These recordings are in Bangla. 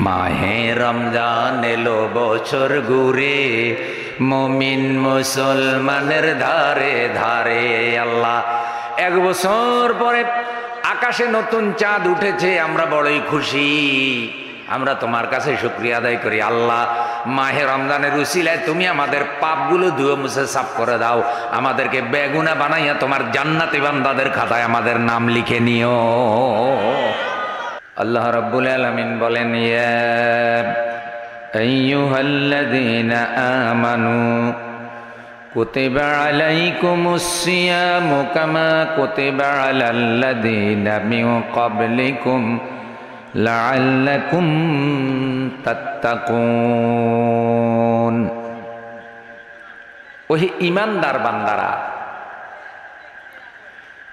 মাহে রমজান এলো বছর ঘুরে, মুমিন মুসলমানের ধারে ধারে। আল্লাহ, এক বছর পরে আকাশে নতুন চাঁদ উঠেছে, আমরা বড়ই খুশি। আমরা তোমার কাছে শুকরিয়া আদায় করি। আল্লাহ, মাহে রমজানের উসিলায় তুমি আমাদের পাপগুলো ধুয়ে মুছে সাফ করে দাও, আমাদেরকে বেগুনা বানাইয়া তোমার জান্নাতি বান্দাদের খাতায় আমাদের নাম লিখে নিও। আল্লাহ রাব্বুল আলামিন বলেন, ইয়া আইয়ুহাল্লাযীনা আমানু কুতিবা আলাইকুমুস সিয়ামু কামা কুতিবা আলাল্লাযীনা মিন ক্বাবলিকুম লাআল্লাকুম তাত্তাকুন। ওহে ঈমানদার বান্দারা,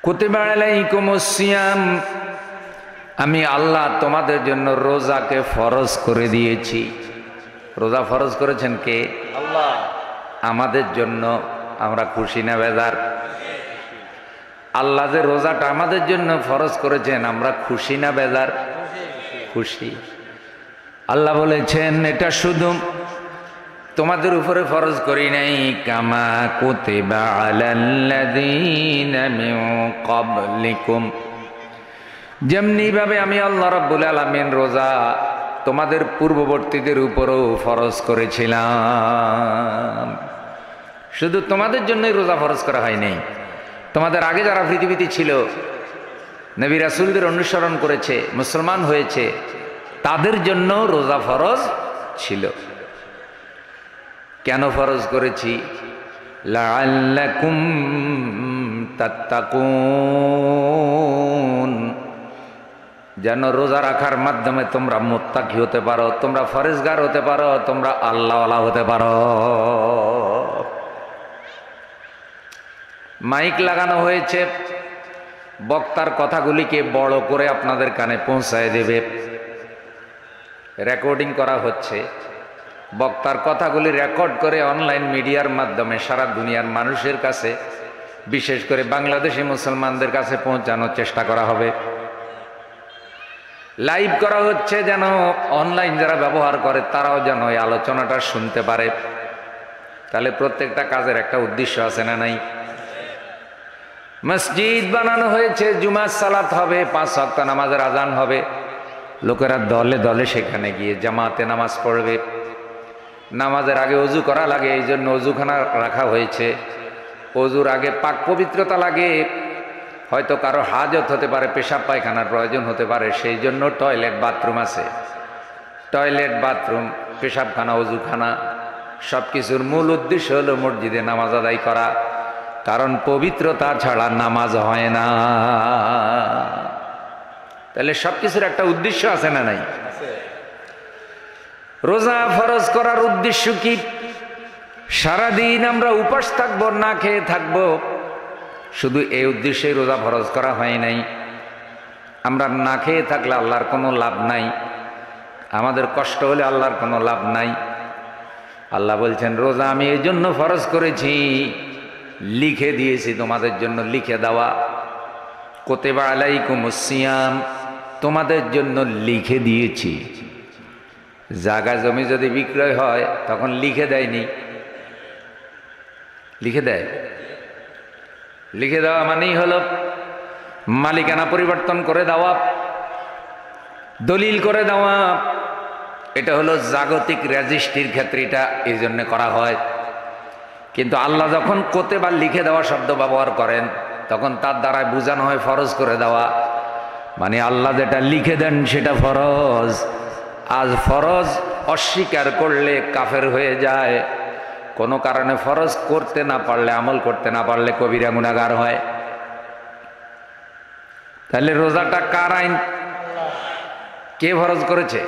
কুতিবা আলাইকুমুস সিয়াম, আমি আল্লাহ তোমাদের জন্য রোজাকে ফরজ করে দিয়েছি। রোজা ফরজ করেছেন কে? আল্লাহ। আমাদের জন্য আমরা খুশি না বেজার? আল্লাহ যে রোজাটা আমাদের জন্য ফরজ করেছেন, আমরা খুশি না বেজার? খুশি। আল্লাহ বলেছেন, এটা শুধু তোমাদের উপরে ফরজ করি নাই, কামা কুতিবা আলাল্লাযীনা মিন ক্বাবলিকুম, যেমনি ভাবে আমি আল্লাহ রাব্বুল আলামিন রোজা তোমাদের পূর্ববর্তীদের উপরও ফরজ করেছিলাম। শুধু তোমাদের জন্যই রোজা ফরজ করা হয় নাই, তোমাদের আগে যারা পৃথিবীতে ছিল, নবী রাসূলদের অনুসরণ করেছে, মুসলমান হয়েছে, তাদের জন্য রোজা ফরজ ছিল। কেন ফরজ করেছি? লাআল্লাকুম তাত্তাকুন, যেন রোজা রাখার মাধ্যমে তোমরা মুত্তাকি হতে পারো, তোমরা ফরেজগার হতে পারো, তোমরা আল্লাহওয়ালা হতে পারো। মাইক লাগানো হয়েছে, বক্তার কথাগুলিকে বড় করে আপনাদের কানে পৌঁছায় দেবে। রেকর্ডিং করা হচ্ছে, বক্তার কথাগুলি রেকর্ড করে অনলাইন মিডিয়ার মাধ্যমে সারা দুনিয়ার মানুষের কাছে, বিশেষ করে বাংলাদেশি মুসলমানদের কাছে পৌঁছানোর চেষ্টা করা হবে। লাইভ করা হচ্ছে, যেন অনলাইন যারা ব্যবহার করে তারাও যেন এই আলোচনাটা শুনতে পারে। তাহলে প্রত্যেকটা কাজের একটা উদ্দেশ্য আছে না নাই? মসজিদ বানানো হয়েছে, জুমার সালাত হবে, 5 ওয়াক্ত নামাজের আজান হবে, লোকেরা দলে দলে সেখানে গিয়ে জামাতে নামাজ পড়বে। নামাজের আগে অজু করা লাগে, এই জন্য অজুখানা রাখা হয়েছে। অজুর আগে পাক পবিত্রতা লাগে, হয়তো কারো হাজত হতে পারে, পেশাব পায়খানার প্রয়োজন হতে পারে, সেই জন্য টয়লেট বাথরুম আছে। টয়লেট বাথরুম, পেশাবখানা, অজুখানা, সব কিছুর মূল উদ্দেশ্য হলো মসজিদে নামাজ আদায় করা, কারণ পবিত্রতা ছাড়া নামাজ হয় না। তাহলে সব কিছুর একটা উদ্দেশ্য আছে না নাই? রোজা ফরজ করার উদ্দেশ্য কি? সারাদিন আমরা উপাস থাকবো, না খেয়ে থাকবো, শুধু এই উদ্দেশ্যে রোজা ফরজ করা হয় নাই। আমরা না খেয়ে থাকলে আল্লাহর কোনো লাভ নাই, আমাদের কষ্ট হলে আল্লাহর কোনো লাভ নাই। আল্লাহ বলছেন, রোজা আমি এই জন্য ফরজ করেছি, লিখে দিয়েছি তোমাদের জন্য, লিখে দেওয়া। কুতিবা আলাইকুমুস সিয়াম, তোমাদের জন্য লিখে দিয়েছি। জায়গা জমি যদি বিক্রয় হয় তখন লিখে দেয়নি? লিখে দেয়। লিখে দেওয়া মানেই হলো মালিকানা পরিবর্তন করে দেওয়া, দলিল করে দেওয়া। এটা হলো জাগতিক রেজিস্ট্রির ক্ষেত্রে এটা এই জন্য করা হয়। কিন্তু আল্লাহ যখন কুতিবা লিখে দেওয়া শব্দ ব্যবহার করেন, তখন তার দ্বারা বোঝানো হয় ফরজ করে দেওয়া, মানে আল্লাহ যেটা লিখে দেন সেটা ফরজ। আজ ফরজ অস্বীকার করলে কাফের হয়ে যায়, কোনো কারণে ফরজ করতে না পারলে, আমল করতে না পারলে কবিরা গুনাহগার হয়। তাহলে রোজাটা কার আইন? কে ফরজ করেছে?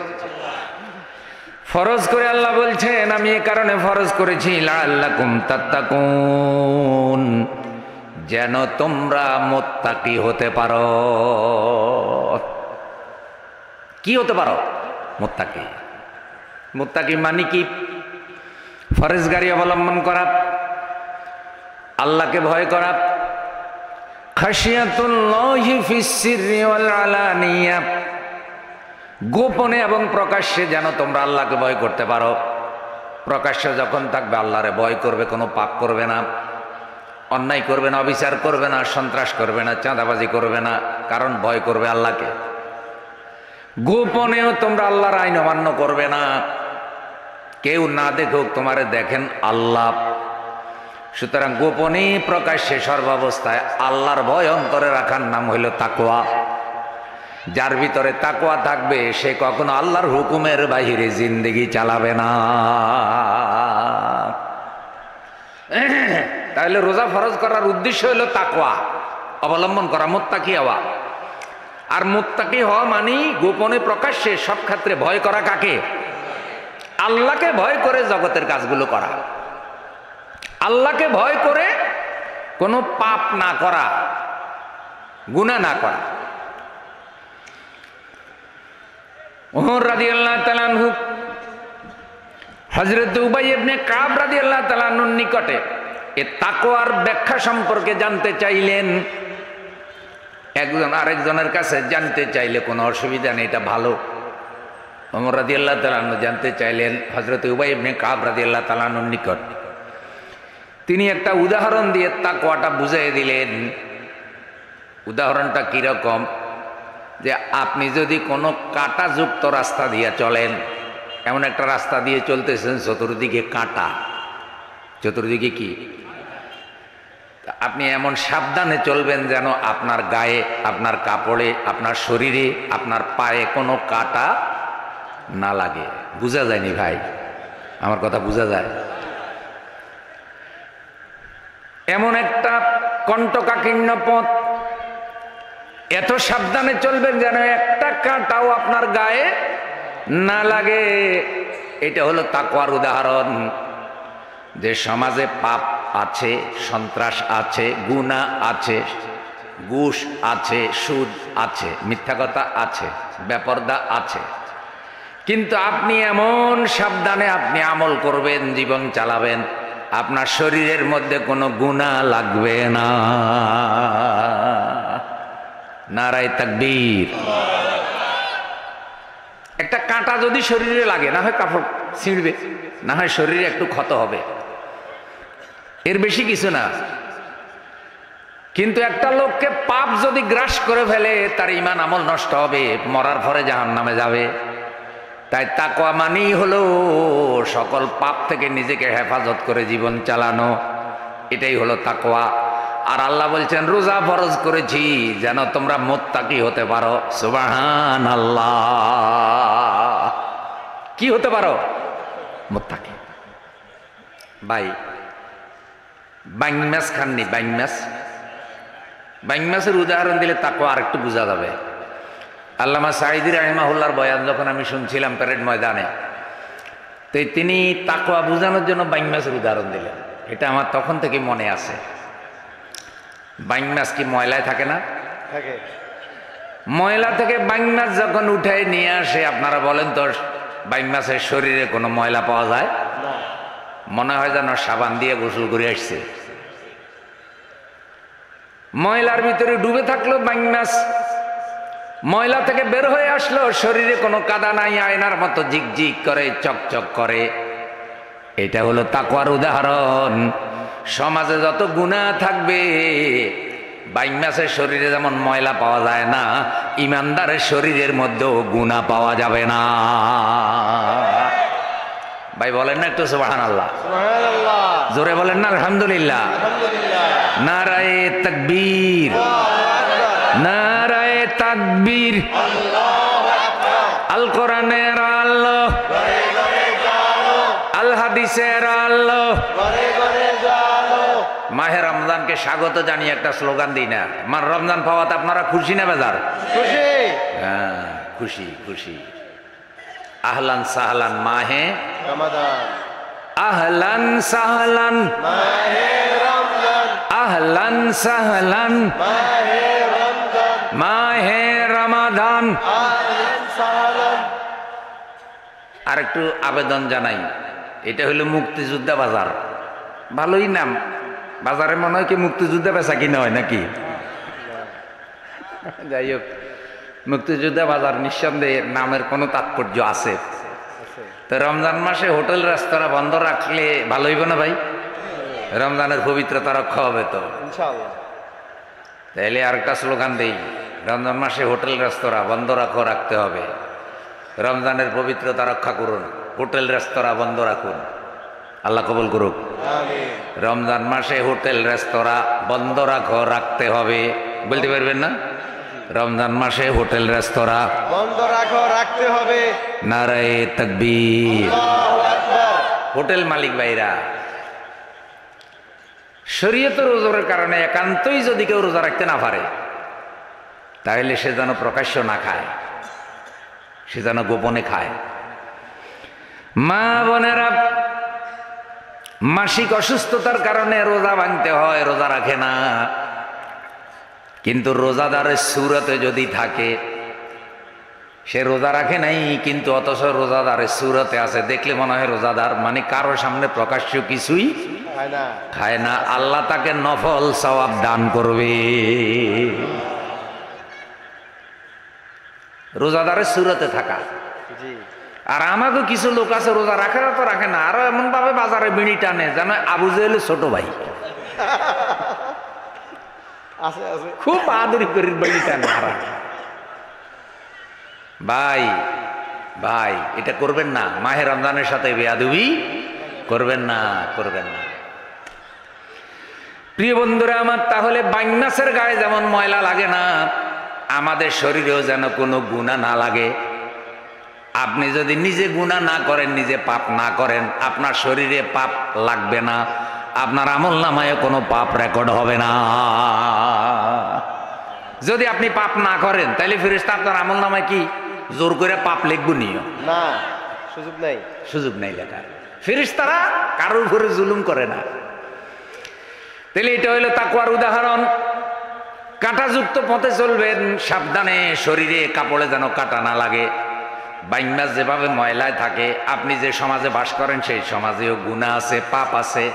ফরজ করে আল্লাহ বলছেন, আমি এই কারণে ফরজ করেছি, লাআল্লাকুম তাত্তাকুন, যেন তোমরা মুত্তাকি হতে পারো। কি হতে পারো? মুত্তাকি। মুত্তাকি মানে কি? ফরজগারি অবলম্বন করা, আল্লাহকে ভয় করা, খাশিয়াতুল্লাহি ফিস সিররি ওয়াল আলানিয়া, গোপনে এবং প্রকাশ্যে যেন তোমরা আল্লাহকে ভয় করতে পারো। প্রকাশ্যে যখন থাকবে আল্লাহরে ভয় করবে, কোনো পাপ করবে না, অন্যায় করবে না, অবিচার করবে না, সন্ত্রাস করবে না, চাঁদাবাজি করবে না, কারণ ভয় করবে আল্লাহকে। গোপনেও তোমরা আল্লাহর আইন অমান্য করবে না, কেউ না দেখুক, তোমারে দেখেন আল্লাহ। সুতরাং গোপনে প্রকাশ্যে সর্বাবস্থায় আল্লাহর ভয় অন্তরে রাখার নাম হইল তাকওয়া। যার ভিতরে তাকওয়া থাকবে সে কখনো আল্লাহর হুকুমের বাহিরে জিন্দেগি চালাবে না। তাহলে রোজা ফরজ করার উদ্দেশ্য হলো তাকওয়া অবলম্বন করা, মুত্তাকি হওয়া। আর মুত্তাকি হওয়া মানে গোপনে প্রকাশ্যে সব ক্ষেত্রে ভয় করা কাকে? আল্লাহকে ভয় করে জগতের কাজগুলো করা, আল্লাহকে ভয় করে কোনো পাপ না করা, গুনাহ না করা। ওমর রাদিয়াল্লাহু তাআলা আনহু হযরত উবাই ইবনে কাব রাদিয়াল্লাহু তাআলা আনহুর নিকটে এ তাকওয়ার ব্যাখ্যা সম্পর্কে জানতে চাইলেন। একজন আরেকজনের কাছে জানতে চাইলে কোনো অসুবিধা নেই, এটা ভালো। ওমর রাদিয়াল্লাহু তাআলা আনহু জানতে চাইলেন হযরত উবাই ইবনে কাব রাদিয়াল্লাহু তাআলা আনহুর নিকট। তিনি একটা উদাহরণ দিয়ে তাকওয়াটা বুঝিয়ে দিলেন। উদাহরণটা কিরকম? যে আপনি যদি কোনো কাঁটাযুক্ত রাস্তা দিয়ে চলেন, এমন একটা রাস্তা দিয়ে চলতেছেন চতুর্দিকে কাঁটা, চতুর্দিকে কি, আপনি এমন সাবধানে চলবেন যেন আপনার গায়ে, আপনার কাপড়ে, আপনার শরীরে, আপনার পায়ে কোনো কাঁটা না লাগে। বুঝা যায়নি ভাই? আমার কথা বুঝা যায়? এমন একটা কণ্টকাকীর্ণ পথ, এত সাবধানে চলবেন যেন একটা কাঁটাও আপনার গায়ে না লাগে। এটা হলো তাকওয়ার উদাহরণ। যে সমাজে পাপ আছে, সন্ত্রাস আছে, গুনাহ আছে, ঘুষ আছে, সুদ আছে, মিথ্যা কথা আছে, বেপরদা আছে, কিন্তু আপনি এমন সাবধানে আপনি আমল করবেন, জীবন চালাবেন, আপনার শরীরের মধ্যে কোনো গুনাহ লাগবে না। নারায়ে তাকবীর। একটা কাঁটা যদি শরীরে লাগে, না হয় কাপড় ছিঁড়বে, না হয় শরীরে একটু ক্ষত হবে, এর বেশি কিছু না। কিন্তু একটা লোককে পাপ যদি গ্রাস করে ফেলে, তার ঈমান আমল নষ্ট হবে, মরার পরে জাহান্নামে যাবে। তাই তাকওয়া মানেই হলো সকল পাপ থেকে নিজেকে হেফাজত করে জীবন চালানো, এটাই হলো তাকওয়া। আর আল্লাহ বলছেন রোজা ফরজ করেছি যেন তোমরা মুত্তাকি হতে পারো। সুবহানাল্লাহ। কি হতে পারো? মুত্তাকি। ভাই, বাইং মাছ খাননি? বাইং মাছ, বাইং মাছের উদাহরণ দিলে তাকওয়া আর একটু বোঝা যাবে। আল্লামা সাঈদী রাহিমাহুল্লাহর বয়ান যখন আমি শুনছিলাম প্যারেড ময়দানে, তো তিনি তাকওয়া বোঝানোর জন্য বাইং মাছের উদাহরণ দিলেন। এটা আমার তখন থেকে মনে আছে। বাইং মাছ কি ময়লায় থাকে না? থাকে। ময়লা থেকে বাইং মাছ যখন উঠে নিয়ে আসে, আপনারা বলেন তো বাইং মাছের শরীরে কোনো ময়লা পাওয়া যায়? মনে হয় যেন সাবান দিয়ে গোসল করে আসছে। ময়লার ভিতরে ডুবে থাকলো বাইং মাছ, ময়লা থেকে বের হয়ে আসলো, শরীরে কোনো কাদা নাই, আয়নার মতো ঝিকঝিক করে, চকচক করে। এটা হলো তাকওয়ার উদাহরণ। সমাজে যত গুনাহ থাকবে, বাইং মাছের শরীরে যেমন ময়লা পাওয়া যায় না, ইমানদারের শরীরের মধ্যেও গুনাহ পাওয়া যাবে না। ভাই বলেন না একটু সুবহানাল্লাহ? সুবহানাল্লাহ। জোরে বলেন না আলহামদুলিল্লাহ? আলহামদুলিল্লাহ। নারায়ে তাকবীর, নারায়ে তাকবীর। আল্লাহু আকবার। আল কোরআনের আলো ঘরে ঘরে জ্বালো, আল হাদিসের আলো ঘরে ঘরে জ্বালো। মাহে রমজানকে স্বাগত জানিয়ে একটা স্লোগান দিই না? মানে রমজান পাওয়াতে আপনারা খুশি না বেজার? খুশি। হ্যাঁ, খুশি খুশি। আহলান সাহলান মাহে রমাদান, আহলান সাহলান মাহে রমজান, আহলান সাহলান মাহে রমজান, মাহে রমাদান, আহলান সাহলান। আর একটু আবেদন জানাই, এটা হলো মুক্তিযোদ্ধা বাজার। ভালোই নাম, বাজারে মনে হয় কি মুক্তিযোদ্ধা বেচা কিনা হয় নাকি? যাই হোক, মুক্তিযোদ্ধা বাজার নিঃসন্দেহে নামের কোনো তাৎপর্য আছে। তো রমজান মাসে হোটেল রেস্তোরাঁ বন্ধ রাখলে ভালো হইব না ভাই? রমজানের পবিত্রতা রক্ষা হবে তো ইনশাআল্লাহ। তাইলে আরেকটা স্লোগান দেই, রমজান মাসে হোটেল রেস্তোরাঁ বন্ধ রাখতে হবে। রমজানের পবিত্রতা রক্ষা করুন, হোটেল রেস্তোরাঁ বন্ধ রাখুন, আল্লাহ কবুল করুক। রমজান মাসে হোটেল রেস্তোরাঁ বন্ধ রাখতে হবে, বলতে পারবেন না? রমজান মাসে হোটেল রেস্তোরাঁ বন্ধ রাখতে হবে। নারায়ে তাকবীর। আল্লাহু আকবার। হোটেল মালিক ভাইরা, শরীয়তের ওজোরের কারণে একান্তই যদি কেউ রোজা রাখতে না পারে, তাহলে সে যেন প্রকাশ্য না খায়, সে যেন গোপনে খায়। মা বোনেরা, মাসিক অসুস্থতার কারণে রোজা ভাঙতে হয়, রোজা রাখে না। কিন্তু রোজাদারের সুরতে যদি থাকে, সে রোজা রাখে নাই কিন্তু অথচ রোজাদারের সুরতে আছে, দেখলে মনে হয় রোজাদার, মানে কারো সামনে প্রকাশ্য কিছুই খায় না। আল্লাহ তাকে নফল সওয়াব দান করবে। রোজাদারের সুরতে থাকা। আর আমাকে কিছু লোক আছে রোজা রাখে না তো রাখে না, আরো এমন ভাবে বাজারে বিড়ি টানে যেন আবু জেহেল ছোট ভাই, খুব আদরি করে বিড়ি টানে। ভাই ভাই, এটা করবেন না, মাহে রমজানের সাথে বেয়াদবি করবেন না, করবেন না। প্রিয় বন্ধুরা আমার, তাহলে বাইনাসের গায়ে যেমন ময়লা লাগে না, আমাদের শরীরেও যেন কোনো গুনাহ না লাগে। আপনি যদি নিজে গুনাহ না করেন, নিজে পাপ না করেন, আপনার শরীরে পাপ লাগবে না, আপনার আমল নামায় কোনো পাপ রেকর্ড হবে না। যদি আপনি পাপ না করেন, তাহলে ফেরেশতা আপনার আমল নামায় কি জোর করে পাপ লিখবো নিও না? সুযোগ নাই, সুযোগ নাই লেখার। ফেরেশতারা কারোর উপরে জুলুম করে না। তাহলে এটা হইল তাকওয়ার উদাহরণ। কাঁটাযুক্ত পথে চলবেন, সাবধানে, শরীরে কাপড়ে যেন কাঁটা না লাগে। বাইন্যাস যেভাবে ময়লায় থাকে, আপনি যে সমাজে বাস করেন সেই সমাজেও গুনাহ আছে, পাপ আছে,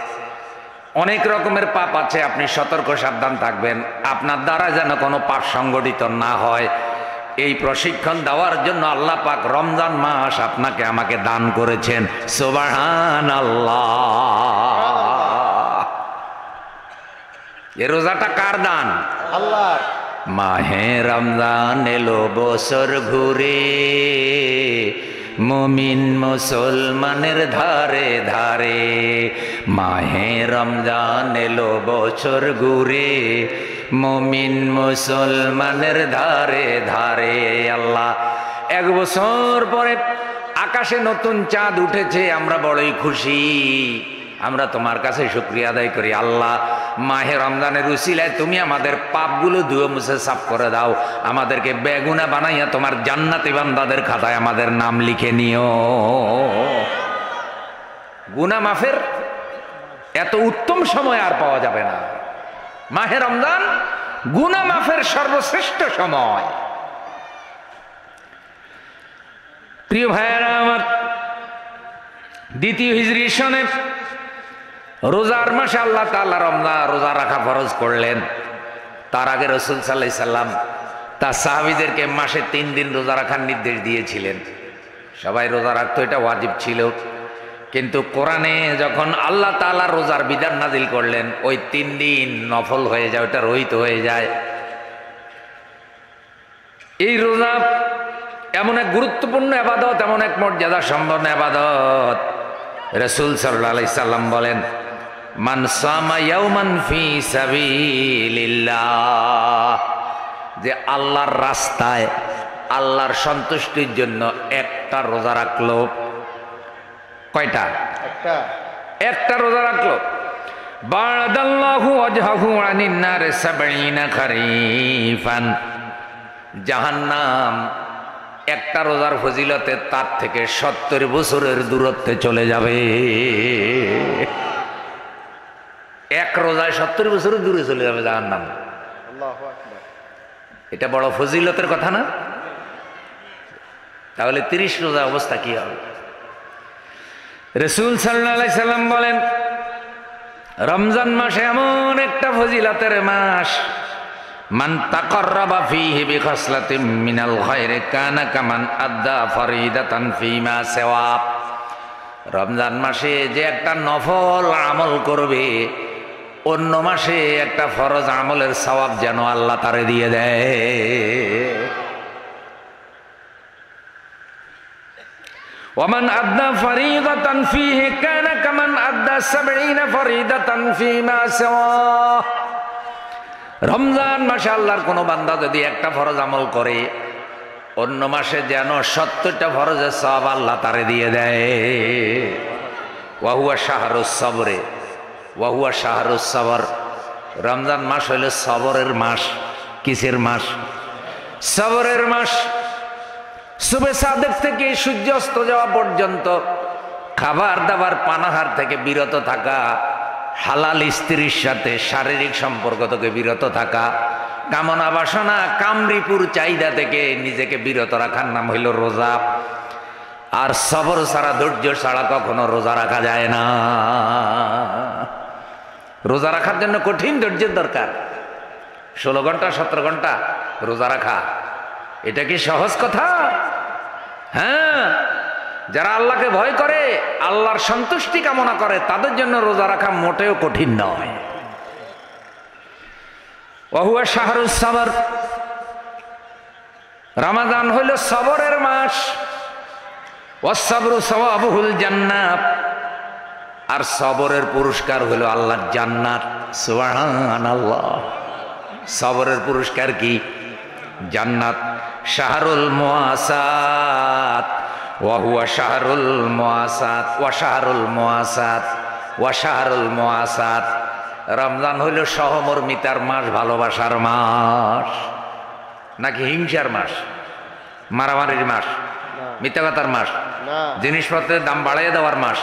অনেক রকমের পাপ আছে। আপনি সতর্ক সাবধান থাকবেন, আপনার দ্বারা যেন কোনো পাপ সংগঠিত না হয়। এই প্রশিক্ষণ দেওয়ার জন্য আল্লাহ পাক রমজান মাস আপনাকে আমাকে দান করেছেন। সুবহানাল্লাহ। এ রোজাটা কার দান? আল্লাহর। মাহে রমজান এলো বছর ঘুরে, মুমিন মুসলমানের ধারে ধারে। মাহে রমজান এলো বছর ঘুরে, মুমিন মুসলমানের ধারে ধারে। আল্লাহ, এক বছর পরে আকাশে নতুন চাঁদ উঠেছে, আমরা বড়ই খুশি। আমরা তোমার কাছে শুকরিয়া আদায় করি। আল্লাহ, মাহে রমজানের উসিলায় তুমি আমাদের পাপগুলো ধুয়ে মুছে সাফ করে দাও, আমাদেরকে বেগুনা বানাইয়া তোমার জান্নাতি বান্দাদের খাতায় আমাদের নাম লিখে নিও। গুনাহ মাফের এত উত্তম সময় আর পাওয়া যাবে না। মাহে রমজান গুনাহ মাফের সর্বশ্রেষ্ঠ সময়। প্রিয় ভাইয়েরা আমার, দ্বিতীয় হিজরি সনে রোজার মাসে আল্লাহ তাআলা রমজান রোজা রাখা ফরজ করলেন। তার আগে রাসূল সাল্লাল্লাহু আলাইহি সাল্লাম তার সাহাবীদেরকে মাসে 3 দিন রোজা রাখার নির্দেশ দিয়েছিলেন। সবাই রোজা রাখতো, এটা ওয়াজিব ছিল। কিন্তু কোরআনে যখন আল্লাহ তাআলা রোজার বিধান নাজিল করলেন, ওই 3 দিন নফল হয়ে যায়, ওটা রহিত হয়ে যায়। এই রোজা এমন এক গুরুত্বপূর্ণ ইবাদত, এমন এক মর্যাদা সম্পন্ন ইবাদত। রাসূল সাল্লাল্লাহু আলাইহি সাল্লাম বলেন, মান সামা ইয়াওমান ফি সাবিলিল্লাহ, যে আল্লাহর রাস্তায় আল্লাহর সন্তুষ্টির জন্য একটা রোজা রাখলো। কয়টা? একটা রোজা রাখলো। বারাদাল্লাহু ওয়াজহাহু আনিন নার 70 খারিফান, জাহান্নাম একটা রোজার ফজিলতে তার থেকে 70 বছরের দূরত্বে চলে যাবে। এক রোজায় 70 বছরের দূরে চলে যাবে জাহান্নাম। আল্লাহু আকবার। এটা বড় ফজিলতের কথা না? তাহলে 30 রোজা অবস্থা কি হবে? রাসূল সাল্লাল্লাহু আলাইহি সাল্লাম বলেন, রমজান মাস এমন একটা ফজিলতের মাস, মান তাকাররাবা ফীহি বিখাসলাতিন মিনাল খায়রি কানা কামান আদ্দা ফরিদাতান ফীমা সিওয়া। রমজান মাসে যে একটা নফল আমল করবে, অন্য মাসে একটা ফরজ আমলের সওয়াব যেন আল্লাহ তারে দিয়ে দেয়। ওমান আদ্দা ফরিদাতান ফীহি কানা কামান আদ্দা 70 ফরিদাতান ফীমা সিওয়া। রমজান মাসে আল্লাহর কোনো বান্দা যদি একটা ফরজ আমল করে, অন্য মাসে যেন 70টা ফরজের সওয়াব আল্লাহ তারে দিয়ে দেয়। ওয়া হুয়া শাহরুস সবরে, ওয়া হুয়া শাহরুস সবর। রমজান মাস হইল সবরের মাস। কিসের মাস? সবরের মাস। সুবে সাদেক থেকে সূর্যাস্ত যাওয়া পর্যন্ত খাবার দাবার পানাহার থেকে বিরত থাকা, হালাল স্ত্রীর সাথে শারীরিক সম্পর্ক থেকে বিরত থাকা, কামনা বাসনা কামরিপুর চাহিদা থেকে নিজেকে বিরত রাখার নাম হইল রোজা। আর সবর ছাড়া, ধৈর্য ছাড়া কখনো রোজা রাখা যায় না। রোজা রাখার জন্য কঠিন ধৈর্যের দরকার। 16 ঘন্টা 17 ঘন্টা রোজা রাখা, এটা কি সহজ কথা? হ্যাঁ, যারা আল্লাহকে ভয় করে, আল্লাহর সন্তুষ্টি কামনা করে, তাদের জন্য রোজা রাখা মোটেও কঠিন নয়। ওয়া হুয়া শাহরুস সবর। রমাদান হইল সবরের মাস। ওয়াস-সাবরু সাওয়াবুহুল জান্নাত। আর সবরের পুরস্কার হইল আল্লাহর জান্নাত। সুবহানাল্লাহ। সবরের পুরস্কার কি? জান্নাত। শাহরুল মুআসাত ওয়া হুয়া শাহরুল মুআসাত ওয়া শাহরুল মুআসাত ওয়া শাহরুল মুআসাত। রমজান হইল সহমর্মিতার মাস, ভালোবাসার মাস। নাকি হিংসার মাস, মারামারির মাস, মিথ্যা কথার মাস, জিনিসপত্রের দাম বাড়াইয়া দেওয়ার মাস,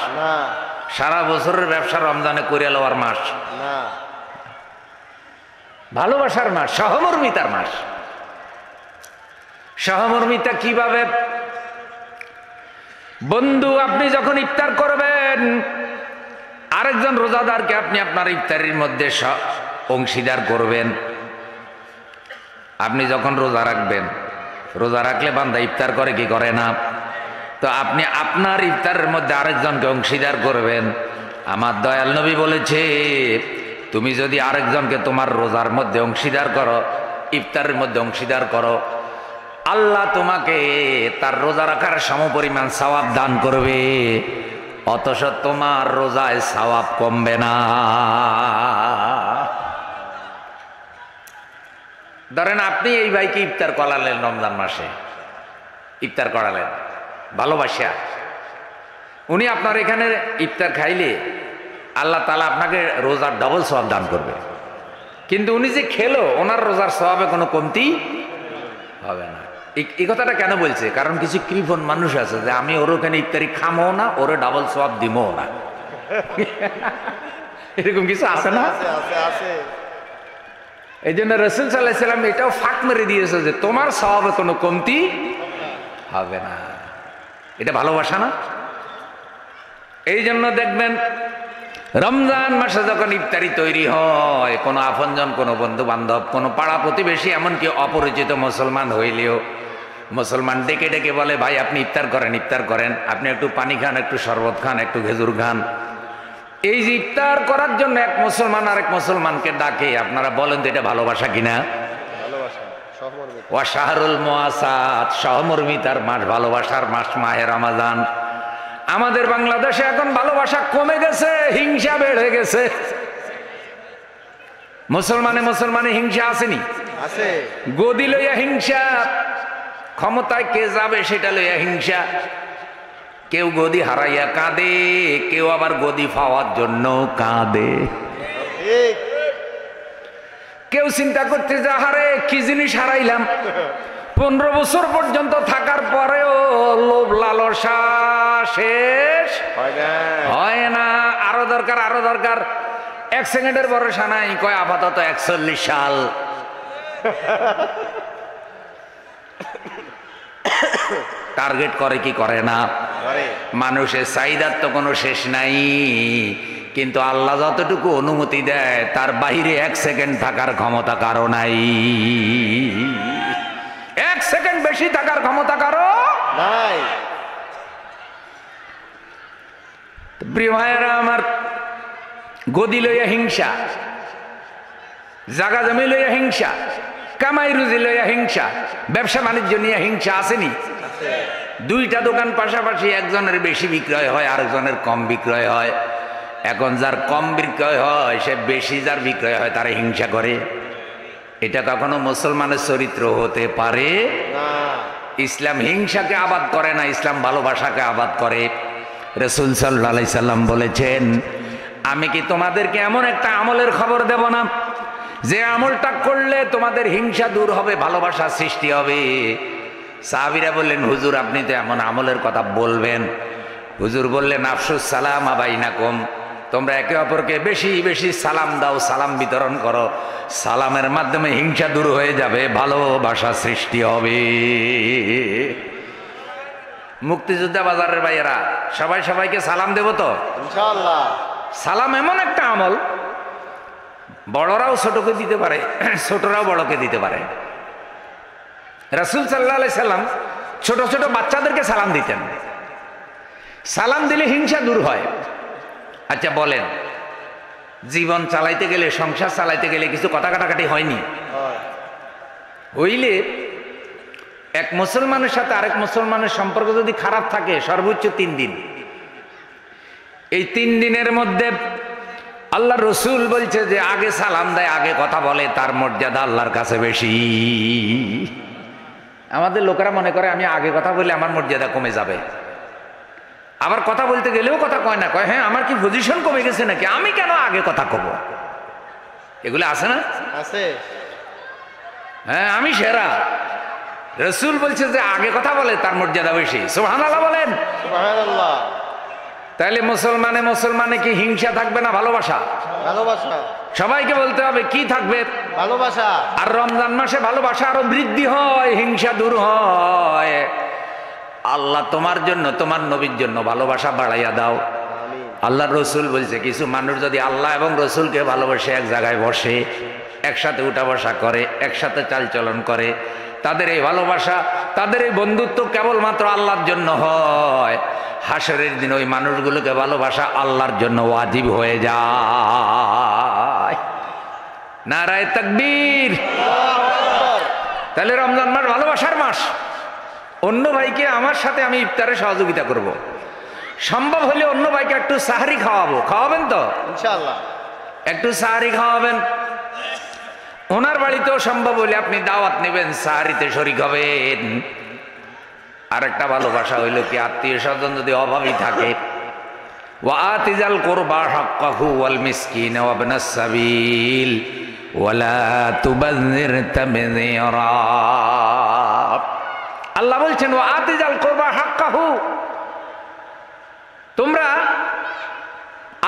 সারা বছরের ব্যবসা রমজানে করিয়া লওয়ার মাস? ভালোবাসার মাস, সহমর্মিতার মাস। সহমর্মিতা কিভাবে? বন্ধু, আপনি যখন ইফতার করবেন, আরেকজন রোজাদারকে আপনি আপনার ইফতারির মধ্যে অংশীদার করবেন। আপনি যখন রোজা রাখবেন, রোজা রাখলে বান্দা ইফতার করে কি করে না? তো আপনি আপনার ইফতারের মধ্যে আরেকজনকে অংশীদার করবেন। আমার দয়াল নবী বলেছে, তুমি যদি আরেকজনকে তোমার রোজার মধ্যে অংশীদার করো, ইফতারের মধ্যে অংশীদার করো, আল্লাহ তোমাকে তার রোজা রাখার সমপরিমাণ সওয়াব দান করবে, অথচ তোমার রোজায় সওয়াব কমবে না। ধরেন আপনি এই ভাইকে ইফতার করালেন, রমজান মাসে ইফতার করালেন ভালোবাসা, উনি আপনার এখানে ইফতার খাইলে আল্লাহ তাআলা আপনাকে রোজার ডবল সওয়াব দান করবে। কিন্তু উনি যে খেলো, ওনার রোজার সওয়াবে কোনো কমতি হবে না। এই কথাটা কেন বলছে? কারণ কিছু কৃপণ মানুষ আছে যে আমি ওর ওখানে ইফতারি খামো না, ওরে ডাবল সওয়াব দিমও না। এরকম কিছু আছে না? এই জন্য রাসূল সাল্লাল্লাহু আলাইহি ওয়াসাল্লাম এটাও ফাঁক মেরে দিয়েছে যে তোমার সওয়াবে কোনো কমতি হবে না। এটা ভালোবাসা না? এই জন্য দেখবেন রমজান মাসে যখন ইফতারি তৈরি হয়, কোনো আপনজন, কোনো বন্ধু বান্ধব, কোনো পাড়া প্রতিবেশী, এমনকি অপরিচিত মুসলমান হইলেও মুসলমান ডেকে ডেকে বলে, ভাই আপনি ইফতার করেন, ইফতার করেন, আপনি একটু পানি খান, একটু শরবত খান, একটু খেজুর খান। এই যে ইফতার করার জন্য এক মুসলমান আরেক মুসলমানকে ডাকে, আপনারা বলেন তো এটা ভালোবাসা কিনা? ওয়া শাহরুল মুআসাত, সহমর্মিতার মাস, ভালোবাসার মাস মাহে রমাদান। আমাদের বাংলাদেশে এখন ভালোবাসা কমে গেছে, হিংসা বেড়ে গেছে। মুসলমানে মুসলমানে হিংসা আসেনি? আছে। গদি লইয়া হিংসা, ক্ষমতায় কে যাবে সেটা লইয়া হিংসা। কেউ গদি হারাইয়া কাঁদে, কেউ আবার গদি পাওয়ার জন্য কাঁদে। কেউ চিন্তা করতে যে হারে কি জিনিস হারাইলাম, 15 বছর পর্যন্ত থাকার পরেও লোভ লালসা শেষ হয় না। আরো দরকার, আরো দরকার। 1 সেকেন্ডের ভরসা নাই, কয় আপাতত 41 সাল। টার্গেট করে কি করে না? মানুষের চাহিদার তো কোনো শেষ নাই। কিন্তু আল্লাহ যতটুকু অনুমতি দেয় তার বাইরে 1 সেকেন্ড থাকার ক্ষমতা কারো নাই। 1 সেকেন্ড বেশি থাকার ক্ষমতা কারো নাই। প্রিয় ভাইয়েরা আমার, গদি লইয়া হিংসা, জাগা জমি লইয়া হিংসা, কামাই রুজি লইয়া হিংসা, ব্যবসা বাণিজ্য নিয়ে হিংসা আসেনি? দুইটা দোকান পাশাপাশি, একজনের বেশি বিক্রয় হয় আরেকজনের কম বিক্রয় হয়। এখন যার কম বিক্রয় হয় সে বেশি যার বিক্রয় হয় তারা হিংসা করে। এটা কখনো মুসলমানের চরিত্র হতে পারে না। ইসলাম হিংসাকে আবাদ করে না, ইসলাম ভালোবাসাকে আবাদ করে। রাসূল সাল্লাল্লাহু আলাইহি সাল্লাম বলেছেন, আমি কি তোমাদেরকে এমন একটা আমলের খবর দেব না যে আমলটা করলে তোমাদের হিংসা দূর হবে, ভালোবাসা সৃষ্টি হবে? সাহাবীরা বললেন, হুজুর আপনি তো এমন আমলের কথা বলবেন। হুজুর বললেন, আফসুস সালাম বাইনাকুম, তোমরা একে অপরকে বেশি বেশি সালাম দাও, সালাম বিতরণ করো। সালামের মাধ্যমে হিংসা দূর হয়ে যাবে, ভালোবাসা সৃষ্টি হবে। মুক্তিযোদ্ধা বাজারের ভাইয়েরা, সবাই সবাইকে সালাম দেব তো ইনশাআল্লাহ। সালাম এমন একটা আমল, বড়রাও ছোটকে দিতে পারে, ছোটরাও বড়কে দিতে পারে। রাসূল সাল্লাল্লাহু আলাইহি সাল্লাম ছোট ছোট বাচ্চাদেরকে সালাম দিতেন। সালাম দিলে হিংসা দূর হয়। আচ্ছা বলেন, জীবন চালাইতে গেলে, সংসার চালাইতে গেলে কিছু কথা কাটাকাটি হয়নি? হইলে এক মুসলমানের সাথে আরেক মুসলমানের সম্পর্ক যদি খারাপ থাকে সর্বোচ্চ 3 দিন, এই 3 দিনের মধ্যে আল্লাহ রসুল বলছে যে আগে সালাম দেয়, আগে কথা বলে, তার মর্যাদা আল্লাহর কাছে বেশি। আমাদের লোকেরা মনে করে আমি আগে কথা বললে আমার মর্যাদা কমে যাবে, আবার কথা বলতে গেলেও কথা কয় না, কয় হ্যাঁ আমার কি পজিশন কমে গেছে নাকি, আমি কেন আগে কথা কব? এগুলো আছে না? আছে। হ্যাঁ আমি সেরা। রসুল বলছে যে আগে কথা বলে তার মর্যাদা বেশি। সুবহানাল্লাহ বলেন। সুবহানাল্লাহ। তাহলে মুসলমানে কি হিংসা থাকবে না ভালোবাসা? ভালোবাসা। সবাইকে বলতে হবে কি থাকবে? ভালোবাসা। আর রমজান মাসে ভালোবাসা আরো বৃদ্ধি হয়, হিংসা দূর হয়। আল্লাহ তোমার জন্য, তোমার নবীর জন্য ভালোবাসা বাড়াইয়া দাও। আল্লাহ রসুল বলছে কিছু মানুষ যদি আল্লাহ এবং রসুলকে ভালোবাসে এক জায়গায় বসে, একসাথে উঠা বসা করে, একসাথে চালচলন করে, তাদের এই ভালোবাসা, তাদের এই বন্ধুত্ব কেবলমাত্র আল্লাহর জন্য হয়। হাসরের দিন ওই মানুষগুলোকে ভালোবাসা আল্লাহর জন্য ওয়াজিব হয়ে যায়। নারায়ে তাকবীর। তাহলে রমজান মাস ভালোবাসার মাস। অন্য ভাইকে আমার সাথে আমি ইফতারে সহযোগিতা করব, সম্ভব হলে অন্য ভাইকে একটু সাহারি খাওয়াবো। খাওয়াবেন তো ইনশাআল্লাহ? একটু সাহারি খাওয়াবেন। ওনার বাড়িতেও সম্ভব হলে আপনি দাওয়াত নেবেন, সাহারিতে শরীক হবেন। আরেকটা ভালোবাসা হইল কি, আত্মীয় স্বজন যদি অভাবী থাকে, ওয়া আতিজাল কুরবা হাক্কাহু ওয়াল মিসকিন ওয়া ইবনাস সাবিল ওয়ালা তুবাযির তাবযীরা। আল্লাহ বলছেন ওয়া আতিজাল কুরবা হাক্কাহু, তোমরা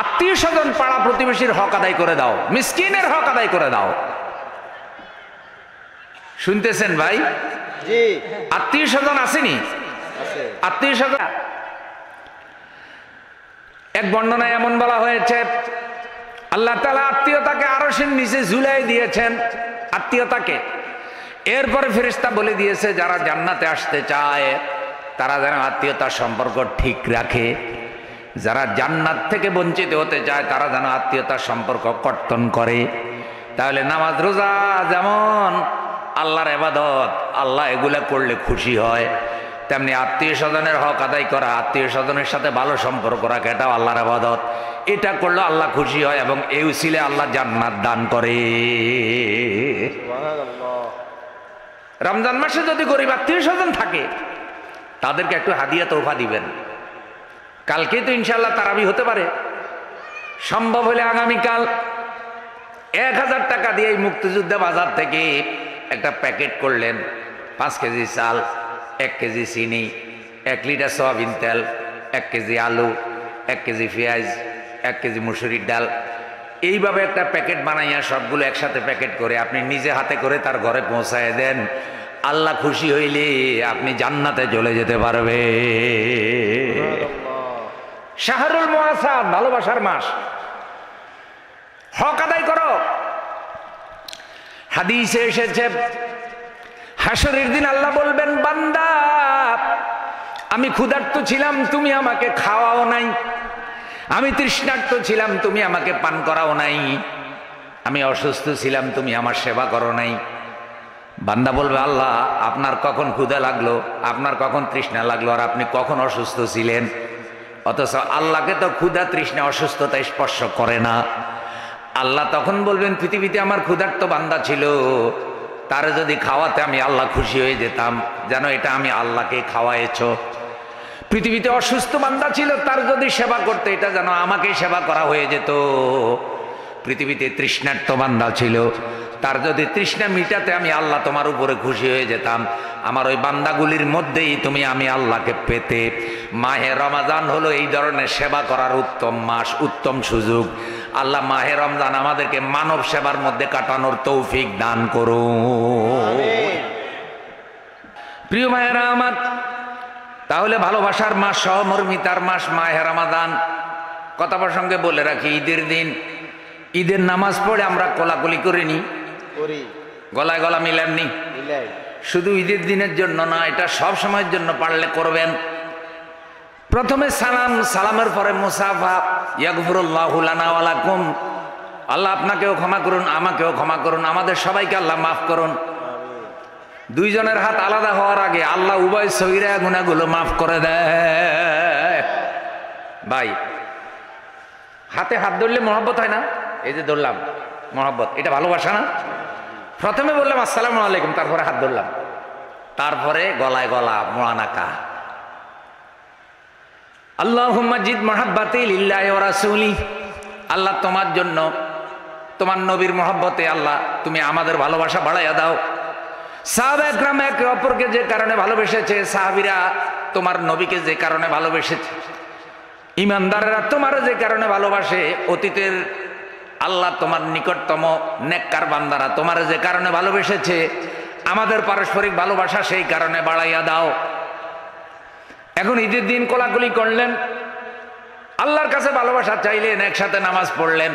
আত্মীয় স্বজন পাড়া প্রতিবেশীর হক আদায় করে দাও, মিসকিনের হক আদায় করে দাও। শুনতেছেন ভাই? জি। আত্মীয় স্বজন আসেনি? আছে। আত্মীয় স্বজন এক বর্ণনায় এমন বলা হয়েছে, আল্লাহ তাআলা আত্মীয়তাকে আরশের নিচে ঝুলাই দিয়েছেন, আত্মীয়তাকে। এরপরে ফেরেশতা বলে দিয়েছে যারা জান্নাতে আসতে চায় তারা যেন আত্মীয়তার সম্পর্ক ঠিক রাখে, যারা জান্নাত থেকে বঞ্চিত হতে চায় তারা যেন আত্মীয়তার সম্পর্ক কর্তন করে। তাহলে নামাজ রোজা যেমন আল্লাহর ইবাদত, আল্লাহ এগুলা করলে খুশি হয়, তেমনি আত্মীয় স্বজনের হক আদায় করা, আত্মীয় স্বজনের সাথে ভালো সম্পর্ক রাখা, এটাও আল্লাহর ইবাদত। এটা করলে আল্লাহ খুশি হয় এবং এই উসিলে আল্লাহ জান্নাত দান করে। সুবহানাল্লাহ। রমজান মাসে যদি গরিব আত্মীয় স্বজন থাকে তাদেরকে একটু হাদিয়া তোফা দিবেন। কালকেই তো ইনশাআল্লাহ তারাবি হতে পারে, সম্ভব হলে আগামীকাল 1000 টাকা দিয়ে এই মুক্তিযোদ্ধা বাজার থেকে একটা প্যাকেট করলেন, 5 কেজি চাল, 1 কেজি চিনি, 1 লিটার সয়াবিন তেল, 1 কেজি আলু, 1 কেজি পেঁয়াজ, 1 কেজি মুসুরির ডাল, এইভাবে একটা প্যাকেট বানাইয়া সবগুলো একসাথে প্যাকেট করে আপনি নিজে হাতে করে তার ঘরে পৌঁছায় দেন। আল্লাহ খুশি হইলে আপনি জান্নাতে চলে যেতে পারবে। শাহরুল মুআসাত, ভালোবাসার মাস। হক আদায় করো। হাদিসে এসেছে হাসরের দিন আল্লাহ বলবেন, বান্দা আমি ক্ষুধার্ত ছিলাম, তুমি আমাকে খাওয়াও নাই। আমি তৃষ্ণার্ত ছিলাম, তুমি আমাকে পান করাও নাই। আমি অসুস্থ ছিলাম, তুমি আমার সেবা করো নাই। বান্দা বলবে, আল্লাহ আপনার কখন ক্ষুধা লাগলো, আপনার কখন তৃষ্ণা লাগলো, আর আপনি কখন অসুস্থ ছিলেন? অথচ আল্লাহকে তো ক্ষুধা তৃষ্ণা অসুস্থতা স্পর্শ করে না। আল্লাহ তখন বলবেন, পৃথিবীতে আমার ক্ষুধার্ত বান্দা ছিল, তারে যদি খাওয়াতে আমি আল্লাহ খুশি হয়ে যেতাম, যেন এটা আমি আল্লাহকে খাওয়াইছ। পৃথিবীতে অসুস্থ বান্দা ছিল, তার যদি সেবা করতে, এটা যেন আমাকে সেবা করা হয়ে যেত। পৃথিবীতে তৃষ্ণার্ত বান্দা ছিল, তার যদি তৃষ্ণা মিটাতে আমি আল্লাহ তোমার উপরে খুশি হয়ে যেতাম। আমার ওই বান্দাগুলির মধ্যেই তুমি আমি আল্লাহকে পেতে। মাহে রমাজান হলো এই ধরনের সেবা করার উত্তম মাস, উত্তম সুযোগ। আল্লাহ মাহে রমজান আমাদেরকে মানব সেবার মধ্যে কাটানোর তৌফিক দান করুন। প্রিয় মায়েরা আমার, তাহলে ভালোবাসার মাস, সহমর্মিতার মাস মাহে রমাদান। কথা প্রসঙ্গে বলে রাখি, ঈদের দিন ঈদের নামাজ পড়ে আমরা কোলাকুলি করিনি, গলায় গলা মিলামনি। শুধু ঈদের দিনের জন্য না, এটা সব সময়ের জন্য পারলে করবেন। প্রথমে সালাম, সালামের পরে মুসাফা, ইয়াগফিরুল্লাহু লানা ওয়া লাকুম। আল্লাহ আপনাকেও ক্ষমা করুন, আমাকেও ক্ষমা করুন, আমাদের সবাইকে আল্লাহ মাফ করুন। দুইজনের হাত আলাদা হওয়ার আগে আল্লাহ উভয় সগীরা গুনাহগুলো মাফ করে দেয়। ভাই, হাতে হাত ধরলে মহব্বত হয় না? এই যে ধরলাম, মহব্বত, এটা ভালোবাসা না? প্রথমে বললাম আসসালামু আলাইকুম, তারপরে হাত ধরলাম, তারপরে গলায় গলা, মোড়ানাকা। আল্লাহুম্মা জিদ মাহাব্বাতি লিল্লাহি ওয়া রাসূলি। আল্লাহ তোমার জন্য, তোমার নবীর মহব্বতে আল্লাহ তুমি আমাদের ভালোবাসা বাড়াইয়া দাও। সাহাবায়ে কেরাম একে অপরকে যে কারণে ভালোবেসেছে, সাহাবীরা তোমার নবীকে যে কারণে ভালোবেসেছে, ইমানদাররা তোমার যে কারণে ভালোবাসে, অতীতের আল্লাহ তোমার নিকটতম নেককার বান্দারা তোমার যে কারণে ভালোবেসেছে, আমাদের পারস্পরিক ভালোবাসা সেই কারণে বাড়াইয়া দাও। এখন ঈদের দিন কোলাকুলি করলেন, আল্লাহর কাছে ভালোবাসা চাইলেন, একসাথে নামাজ পড়লেন।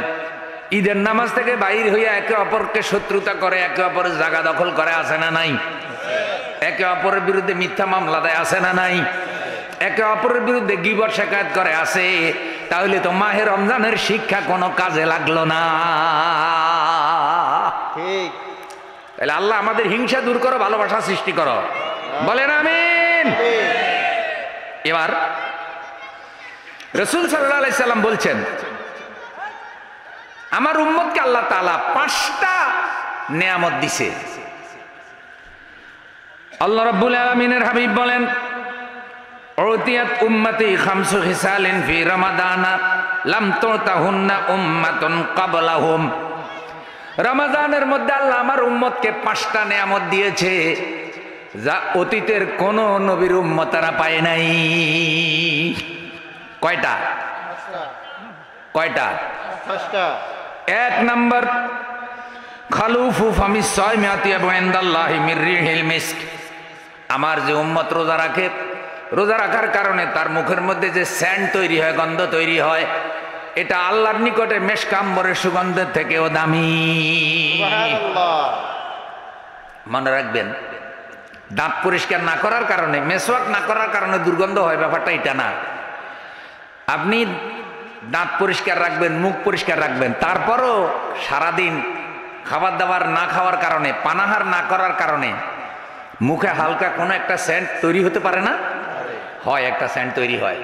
ঈদের নামাজ থেকে বাইর হইয়া একে অপরকে শত্রুতা করে, একে অপরের জায়গা দখল করে, আছে না নাই? একে অপরের বিরুদ্ধে মিথ্যা মামলা দেয়, আছে না নাই? একে অপরের বিরুদ্ধে গীবত শিকায়াত করে, আছে। তাহলে তো মাহে রমজানের শিক্ষা কোনো কাজে লাগলো না। ঠিক। তাহলে আল্লাহ আমাদের হিংসা দূর করো, ভালোবাসা সৃষ্টি করো, বলেন আমিন। এবার রাসূল সাল্লাল্লাহু আলাইহি সাল্লাম বলছেন, আমার উম্মতকে আল্লাহ তাআলা 5টা নেয়ামত দিছে। আল্লাহ রাব্বুল আলামিনের হাবিব বলেন, উতিয়াত উম্মতি খামসু খিসালিন ফি রমাদানা লাম তুতাহুন্না উম্মাতুন ক্বাবলাহুম। রমাদানের মধ্যে আল্লাহ আমার উম্মতকে 5টা নেয়ামত দিয়েছে, যা অতীতের কোন নবীর উম্মতেরা পায় নাই। কয়টা? কয়টা? 5টা। 1 নম্বর, খালুফু ফামিস সাইমিয়াতি ইনদাল্লাহি মির রিহিল মিস্ক। আমার যে উম্মত রোজা রাখে, রোজা রাখার কারণে তার মুখের মধ্যে যে সেন্ট তৈরি হয়, গন্ধ তৈরি হয়, এটা আল্লাহর নিকটে মেশকাম্বরের সুগন্ধের থেকেও দামি। সুবহানাল্লাহ। মনে রাখবেন, দাঁত পরিষ্কার না করার কারণে, মেসওয়াক না করার কারণে দুর্গন্ধ হয়, ব্যাপারটা এটা না। আপনি দাঁত পরিষ্কার রাখবেন, মুখ পরিষ্কার রাখবেন, তারপরও সারাদিন খাবার দাবার না খাওয়ার কারণে, পানাহার না করার কারণে মুখে হালকা কোনো একটা সেন্ট তৈরি হতে পারে না? হয়, একটা সেন্ট তৈরি হয়।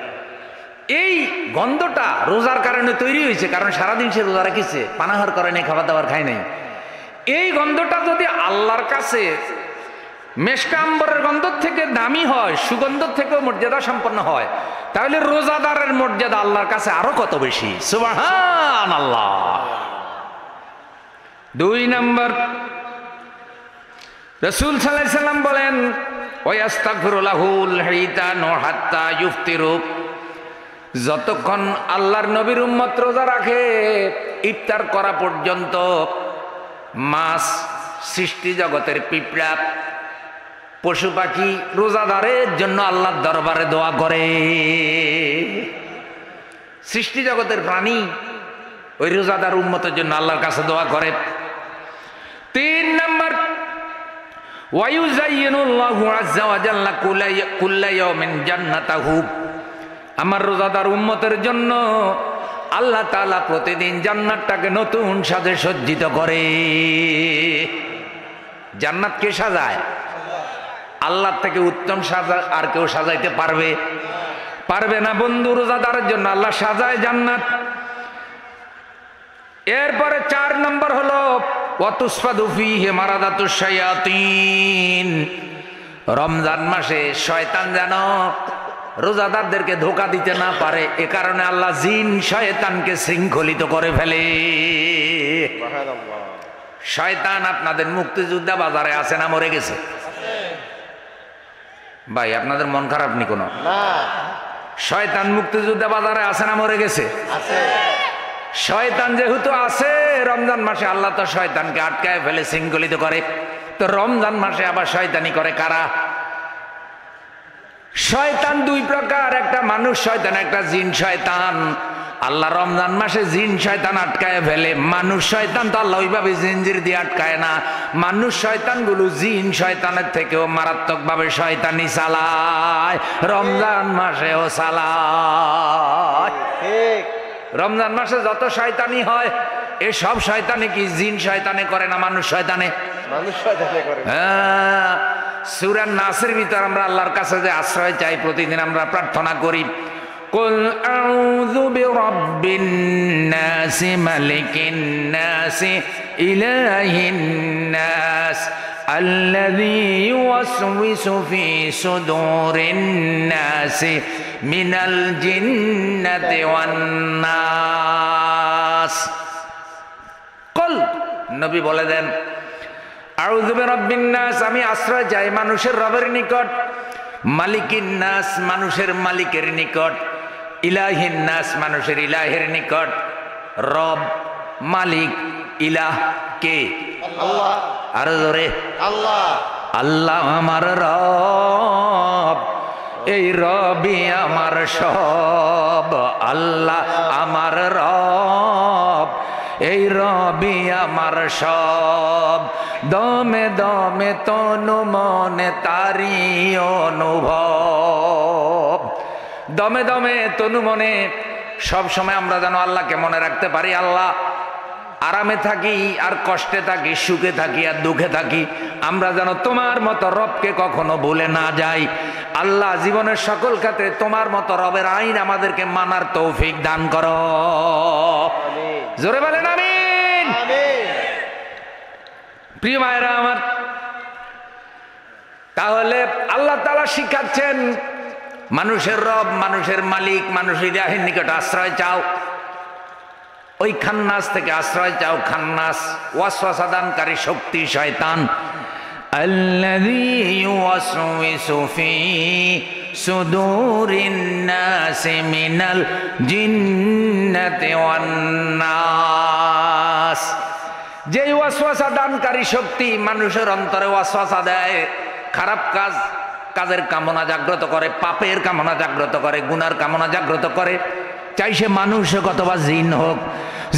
এই গন্ধটা রোজার কারণে তৈরি হয়েছে, কারণ সারাদিন সে রোজা রাখিছে, পানাহার করে নাই, খাবার দাবার খায় নাই। এই গন্ধটা যদি আল্লাহর কাছে মেশকাম্বরের গন্ধ থেকে দামি হয়, সুগন্ধ থেকেও মর্যাদা সম্পন্ন হয়, তাহলে রোজাদারের মর্যাদা আল্লাহর কাছে আরো কত বেশি। সুবহানাল্লাহ। 2 নম্বর, রাসূল সাল্লাল্লাহু আলাইহি সাল্লাম বলেন, ওয়াস্তাগফিরু লাহুল হাইতানু হাত্তা ইফতিরু। যতক্ষণ আল্লাহর নবীর উম্মত রোজা রাখে, ইফতার করা পর্যন্ত মাছ, সৃষ্টি জগতের পিঁপড়া, পশু পাখি রোজাদারের জন্য আল্লাহর দরবারে দোয়া করে। সৃষ্টি জগতের প্রাণী ওই রোজাদার উম্মতের জন্য আল্লাহর কাছে দোয়া করে। 3 নম্বর, ওয়ায়ুযায়্যিনুল্লাহু আযজা ওয়া জাল্লা কুল্লা ইয়াউমিন জান্নাতাহু। আমার রোজাদার উম্মতের জন্য আল্লাহ তাআলা প্রতিদিন জান্নাতটাকে নতুন সাজে সজ্জিত করে। জান্নাত কে সাজায়? আল্লাহর থেকে উত্তম সাজা আর কেউ সাজাইতে পারবে? পারবে না বন্ধু। রোজাদারের জন্য আল্লাহ সাজায় জান্নাত। এরপরে 4 নম্বর হলো ওয়াতুসফাদু ফীহি মারাদাতুশ শায়াতিন। রমজান মাসে শয়তান যেন রোজাদারদেরকে ধোঁকা দিতে না পারে, এ কারণে আল্লাহ জিন শয়তানকে শৃঙ্খলিত করে ফেলে। শয়তান আপনাদের মুক্তিযোদ্ধা বাজারে আছে না মরে গেছে? ভাই আপনাদের মন খারাপ নি কোনো? শয়তান মুক্তিযোদ্ধা বাজারে আছে না মরে গেছে? শয়তান যেহেতু আছে, রমজান মাসে আল্লাহ তো শয়তানকে আটকায় ফেলে, শৃঙ্খলিত করে। তো রমজান মাসে আবার শয়তানি করে কারা? শয়তান 2 প্রকার, একটা মানুষ শয়তান, একটা জিন শয়তান। আল্লাহ রমজান মাসে জিন শয়তান আটকায় ফেলে, মানুষ শয়তান তো আল্লাহ ওইভাবে জিনজির দিয়ে আটকায় না। মানুষ শয়তান গুলো জিন শয়তানের থেকেও মারাত্মক ভাবে শয়তানি চালায়, রমজান মাসেও চালায়। রমজান মাসে যত শয়তানি হয়, এ সব শয়তানি কি জিন শয়তানে করে না মানুষ শয়তানে? মানুষ শয়তানে করে। হ্যাঁ, সূরা নাসের ভিতর আমরা আল্লাহর কাছে যে আশ্রয় চাই, প্রতিদিন আমরা প্রার্থনা করি, কুল আউযু বিরাব্বিন নাস মালিকিন নাস ইলাহিন নাস আল্লাযী ইউওয়াসওয়িসু ফী সুদুরিন নাস মিনাল জিন্নাতি ওয়ান নাস। কুল, নবী বলে দেন, আউযু বিরাব্বিন নাস, আমি আশ্রয় চাই মানুষের রবের নিকট, মালিকিন নাস, মানুষের মালিকের নিকট, ইলাহিন নাস, মানুষের ইলাহের নিকট। রব, মালিক, ইলাহ কে? আল্লাহ। আরো জোরে, আল্লাহ। আল্লাহ আমার রব, এই রবি আমার সব। আল্লাহ আমার রব, এই রবি আমার সব। দমে দমে তনু মনে তারি অনুভব। দমে দমে তনু মনে সব সময় আমরা যেন আল্লাহকে মনে রাখতে পারি। আল্লাহ, আরামে থাকি আর কষ্টে থাকি, সুখে থাকি আর দুঃখে থাকি, আমরা যেন তোমার মতো রবকে কখনো ভুলে না যাই। আল্লাহ, জীবনের সকল ক্ষেত্রে তোমার মতো রবের আইন আমাদেরকে মানার তৌফিক দান করো। জোরে বলেন আমিন। প্রিয় মায়েরা আমার, তাহলে আল্লাহ তাআলা শিখাচ্ছেন মানুষের রব, মানুষের মালিক, মানুষের ইলাহের নিকট আশ্রয় চাও। ওই খান্নাস থেকে আশ্রয় চাও। খান্নাস ওয়াসওয়াসা দানকারী শক্তি শয়তান। আল্লাযী ইউওয়াসওয়িসু ফী সুদুরিন নাসি মিনাল জিন্নাতি ওয়ান নাস। যে ওয়াসওয়াসা দানকারী শক্তি মানুষের অন্তরে ওয়াসওয়াসা দেয়, খারাপ কাজের কামনা জাগ্রত করে, পাপের কামনা জাগ্রত করে, গুনার কামনা জাগ্রত করে, চাই সে মানুষ হোক অথবা জিন হোক।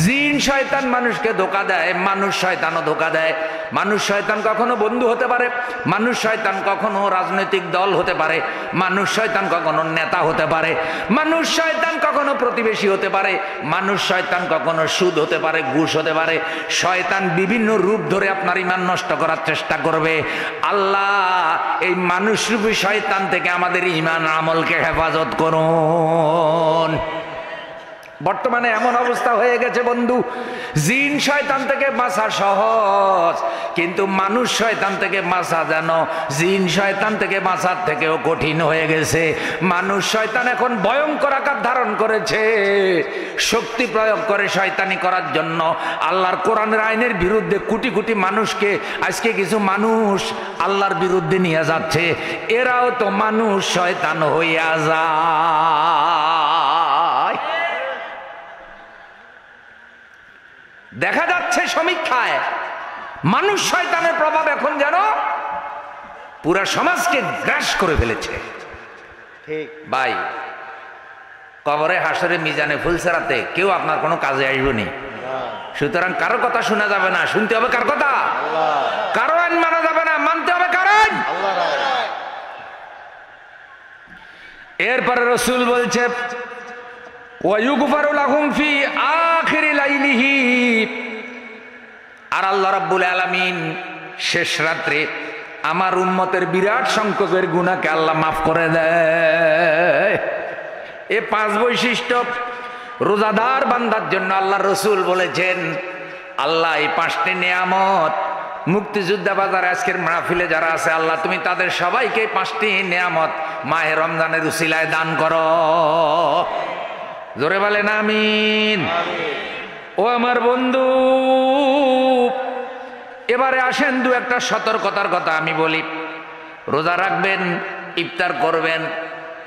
জিন শয়তান মানুষকে ধোঁকা দেয়, মানুষ শয়তানও ধোঁকা দেয়। মানুষ শয়তান কখনো বন্ধু হতে পারে, মানুষ শয়তান কখনো রাজনৈতিক দল হতে পারে, মানুষ শয়তান কখনো নেতা হতে পারে, মানুষ শয়তান কখনো প্রতিবেশী হতে পারে, মানুষ শয়তান কখনো সুদ হতে পারে, ঘুষ হতে পারে। শয়তান বিভিন্ন রূপ ধরে আপনার ঈমান নষ্ট করার চেষ্টা করবে। আল্লাহ এই মানুষরূপী শয়তান থেকে আমাদের ঈমান আমলকে হেফাজত করুন। বর্তমানে এমন অবস্থা হয়ে গেছে বন্ধু, জিন শয়তান থেকে বাঁচা সহজ, কিন্তু মানুষ শয়তান থেকে বাঁচা যেন জিন শয়তান থেকে বাঁচার থেকেও কঠিন হয়ে গেছে। মানুষ শয়তান এখন ভয়ঙ্কর আকার ধারণ করেছে, শক্তি প্রয়োগ করে শয়তানি করার জন্য। আল্লাহর কোরআনের আইনের বিরুদ্ধে কোটি কোটি মানুষকে আজকে কিছু মানুষ আল্লাহর বিরুদ্ধে নিয়ে যাচ্ছে। এরাও তো মানুষ শয়তান হইয়া যায়। দেখা যাচ্ছে সমীক্ষায় মানুষ শয়তানের প্রভাব এখন যেন পুরা সমাজকে গ্রাস করে ফেলেছে। ঠিক ভাই, কবরে হাসরে মিজানে ফুলসেরাতে কেউ আপনার কোনো কাজে আসবে না। সুতরাং কারো কথা শোনা যাবে না, শুনতে হবে কার কথা? কারো আইন মানা যাবে না, মানতে হবে কার আইন? এরপরে রসুল বলছে ওয়ায়ুগফারু লাহুম ফি আখিরি লাইলিহি, আর আল্লাহ রাব্বুল আলামিন শেষ রাত্রে আমার উম্মতের বিরাট সংকোচের গুনাহকে আল্লাহ মাফ করে দেয়। এ 5 বৈশিষ্ট্য রোজাদার বান্দার জন্য আল্লাহ রসুল বলেছেন। আল্লাহ এই 5টি নিয়ামত মুক্তিযোদ্ধা বাজারে আজকের মাহফিলে যারা আছে, আল্লাহ তুমি তাদের সবাইকে 5টি নিয়ামত মাহে রমজানের উসিলায় দান করো। জোরে বলেন আমিন। ও আমার বন্ধু, এবারে আসেন 2-1টা সতর্কতার কথা আমি বলি। রোজা রাখবেন, ইফতার করবেন,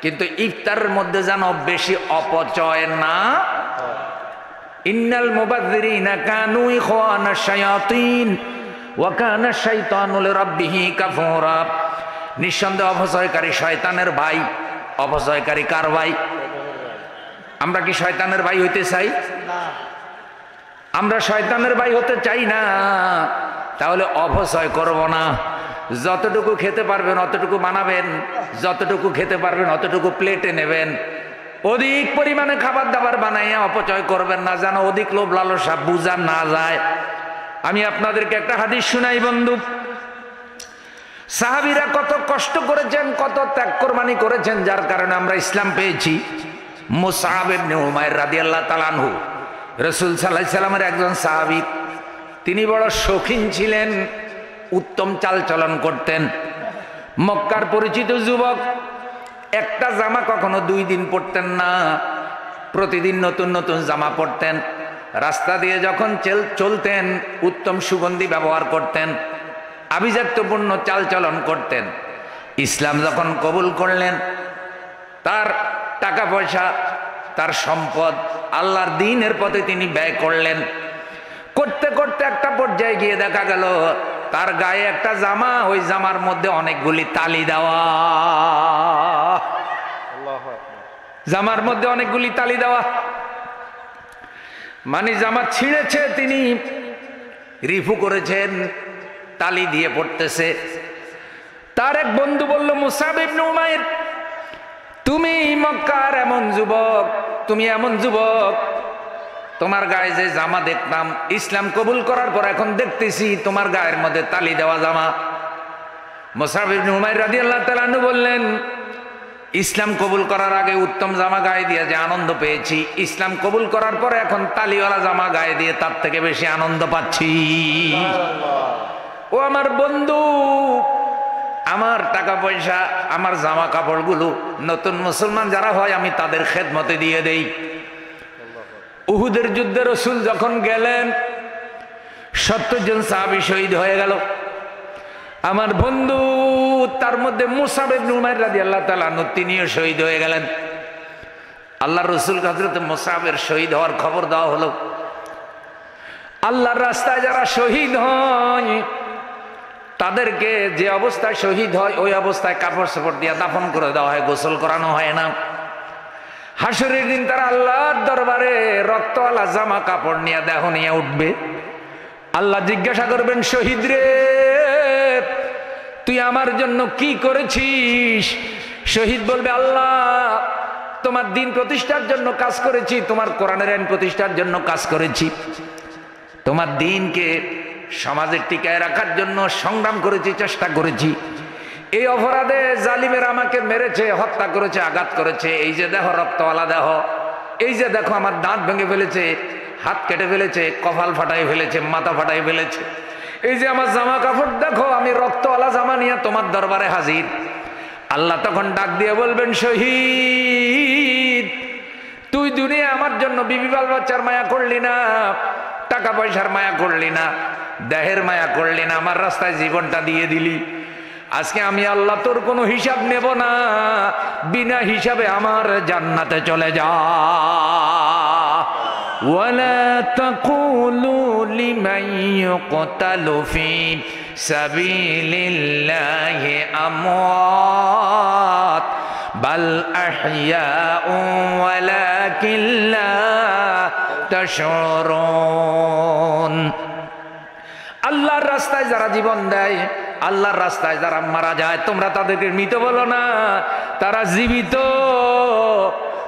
কিন্তু ইফতারের মধ্যে যেন বেশি অপচয় না। ইন্নাল মুবাযযিরিনা কানু ইখওয়ানাশ শায়াতিন ওয়া কানা শাইতানু লিরাব্বিহি কাফুরা। নিঃসন্দেহে অপচয়কারী শয়তানের ভাই। অপচয়কারী কার ভাই? আমরা কি শয়তানের ভাই হইতে চাই? আমরা শয়তানের ভাই হতে চাই না। তাহলে অপচয় করব না। যতটুকু খেতে পারবেন অতটুকু বানাবেন, যতটুকু খেতে পারবেন অতটুকু প্লেটে নেবেন। অধিক পরিমাণে খাবার দাবার বানাইয়া অপচয় করবেন না, যেন অধিক লোভ লালসা বুঝা না যায়। আমি আপনাদেরকে একটা হাদিস শুনাই বন্ধু। সাহাবীরা কত কষ্ট করেছেন, কত ত্যাগ কোরবানি করেছেন, যার কারণে আমরা ইসলাম পেয়েছি। মুসআব ইবনে উমাইর রাদিয়াল্লাহু তাআলা আনহু রাসূল সাল্লাল্লাহু আলাইহি সাল্লামের একজন সাহাবী। তিনি বড় শৌখিন ছিলেন, উত্তম চালচলন করতেন। মক্কার পরিচিত যুবক, একটা জামা কখনো 2 দিন পরতেন না, প্রতিদিন নতুন নতুন জামা পরতেন। রাস্তা দিয়ে যখন চলতেন উত্তম সুগন্ধি ব্যবহার করতেন, আভিজাত্যপূর্ণ চালচলন করতেন। ইসলাম যখন কবুল করলেন, তার টাকা পয়সা, তার সম্পদ আল্লাহর দ্বীনের পথে তিনি ব্যয় করলেন। করতে করতে একটা পর্যায়ে গিয়ে দেখা গেল তার গায়ে একটা জামা, ওই জামার মধ্যে অনেকগুলি তালি দেওয়া। জামার মধ্যে অনেকগুলি তালি দেওয়া মানে জামা ছিঁড়েছে, তিনি রিফু করেছেন, তালি দিয়ে পড়তেছে। তার এক বন্ধু বলল, মুসআব ইবনে উমাইর, তুমি মক্কার এমন যুবক, তুমি এমন যুবক, তোমার গায়ে যে জামা দেখতাম ইসলাম কবুল করার পর এখন দেখতেছি তোমার গায়ের মধ্যে তালি দেওয়া জামা। মুসআব ইবনে উমাইর রাদিয়াল্লাহু তাআলা আনহু বললেন, ইসলাম কবুল করার আগে উত্তম জামা গায়ে দিয়ে যে আনন্দ পেয়েছি, ইসলাম কবুল করার পরে এখন তালিওয়ালা জামা গায়ে দিয়ে তার থেকে বেশি আনন্দ পাচ্ছি। ও আমার বন্ধু, আমার টাকা পয়সা, আমার জামা কাপড়গুলো নতুন মুসলমান যারা হয় আমি তাদের খেদমতে দিয়ে দেই। উহুদের যুদ্ধে রাসূল যখন গেলেন 70 জন সাহাবী শহীদ হয়ে গেল। আমার বন্ধু, তার মধ্যে মুসআব ইবনে উমাইর রাদিয়াল্লাহু তাআলা আনহু তিনিও শহীদ হয়ে গেলেন। আল্লাহর রাসূল হযরত মুসআবের শহীদ হওয়ার খবর দেওয়া হলো। আল্লাহর রাস্তায় যারা শহীদ হয় তাদেরকে যে অবস্থায় শহীদ হয় ওই অবস্থায় কাপড় চোপড় দিয়ে দাফন করে দেওয়া হয়, গোসল করানো হয় না। হাসরের দিন তারা আল্লাহর দরবারে রক্তওয়ালা জামা কাপড় নিয়ে দেহ নিয়ে উঠবে। আল্লাহ জিজ্ঞাসা করবেন, শহীদ রে, তুই আমার জন্য কি করেছিস? শহীদ বলবে, আল্লাহ তোমার দ্বীন প্রতিষ্ঠার জন্য কাজ করেছি, তোমার কোরআনের আইন প্রতিষ্ঠার জন্য কাজ করেছি, তোমার দ্বীনকে সমাজে টিকায় রাখার জন্য সংগ্রাম করেছি, চেষ্টা করেছি। এই অপরাধে জালিমের আমাকে মেরেছে, হত্যা করেছে, আঘাত করেছে। এই যে দেখো রক্তওয়ালা দেহ, এই যে দেখো আমার দাঁত ভেঙে ফেলেছে, হাত কেটে ফেলেছে, কপাল ফাটাই ফেলেছে, মাথা ফাটাই ফেলেছে। এই যে আমার জামা কাপড় দেখো, আমি রক্তওয়ালা জামা নিয়ে তোমার দরবারে হাজির। আল্লাহ তখন ডাক দিয়ে বলবেন, শহীদ, তুই দুনিয়া আমার জন্য বিবি বাল বাচ্চার মায়া করলি না, টাকা পয়সার মায়া করলি না, দেহের মায়া করলি না, আমার রাস্তায় জীবনটা দিয়ে দিলি। আজকে আমি আল্লাহ তোর কোনো হিসাব নেব না, বিনা হিসাবে আমার জান্নাতে চলে যা। ولا تقولوا لمن يقتل في سبيل الله أموات بل أحياء ولكن لا তাশউরুন। আল্লাহর রাস্তায় যারা জীবন দেয়, আল্লাহর রাস্তায় যারা মারা যায়, তোমরা তাদেরকে মৃত বলো না, তারা জীবিত।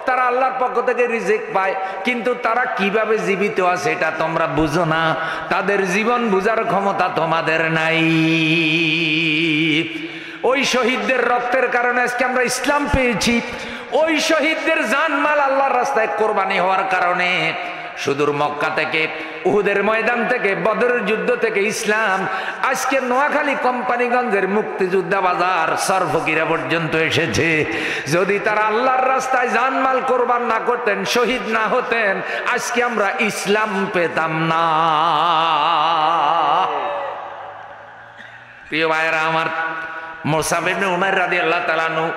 তারা আল্লাহর পক্ষ থেকে রিজিক পায়, কিন্তু তারা কিভাবে জীবিত আছে এটা তোমরা বুঝো না। তাদের জীবন বুঝার ক্ষমতা তোমাদের নাই। ওই শহীদদের রক্তের কারণে আজকে আমরা ইসলাম পেয়েছি। ওই শহীদদের জানমাল আল্লাহর রাস্তায় কোরবানি হওয়ার কারণে সুদূর মক্কা থেকে, উহুদের ময়দান থেকে, বদরের যুদ্ধ থেকে ইসলাম আজকে নোয়াখালী কোম্পানিগঞ্জের মুক্তিযোদ্ধা বাজার সরফকিরা পর্যন্ত এসেছে। যদি তারা আল্লাহর রাস্তায় জানমাল কোরবান না করতেন, শহীদ না হতেন, আজকে আমরা ইসলাম পেতাম না। প্রিয় ভাইয়েরা আমার, মুসাব ইবনে উমাইর রাদিয়াল্লাহু তাআলা আনহু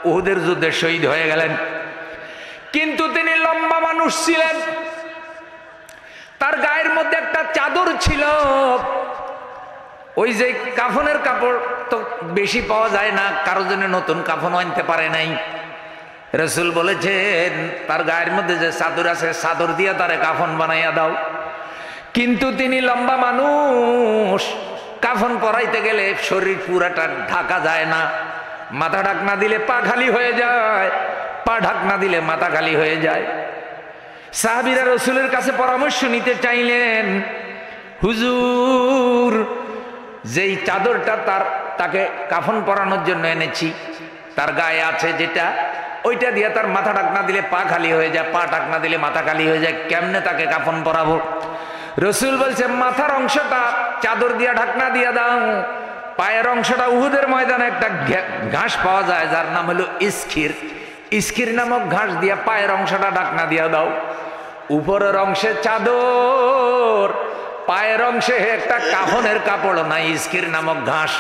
উহুদের যুদ্ধে শহীদ হয়ে গেলেন, কিন্তু তিনি লম্বা মানুষ ছিলেন। তার গায়ের মধ্যে একটা চাদর ছিল। ওই যে কাফনের কাপড় তো বেশি পাওয়া যায় না, কারোর জন্য নতুন কাফন আনতে পারে নাই। রাসূল বলেছেন তার গায়ের মধ্যে যে চাদর আছে, চাদর দিয়ে তারে কাফন বানাইয়া দাও। কিন্তু তিনি লম্বা মানুষ, কাফন পরাইতে গেলে শরীর পুরাটা ঢাকা যায় না। মাথা ঢাকনা দিলে পা খালি হয়ে যায়, পা ঢাকনা দিলে মাথা খালি হয়ে যায়। সাহাবীরা রাসূলের কাছে পরামর্শ নিতে চাইলেন, হুজুর যেই চাদরটা তাকে কাফন পরানোর জন্য এনেছি, তার গায়ে আছে যেটা, ওইটা দিয়ে তার মাথা ঢাকনা দিলে পা খালি হয়ে যায়, পা ঢাকনা দিলে মাথা খালি হয়ে যায়, কেমনে তাকে কাফন পরাবো? রাসূল বলছে মাথার অংশটা চাদর দিয়া ঢাকনা দিয়া দাও, পায়ের অংশটা উহুদের ময়দানে একটা ঘাস পাওয়া যায় যার নাম হলো ইস্কির, ইস্কির নামক ঘাস দিয়া পায়ের অংশটা ঢাকনা দিয়া দাও। উপরের অংশে চাদর, পায়ের অংশে একটা কাফনের কাপড় নাই, ইস্কির নামক ঘাস।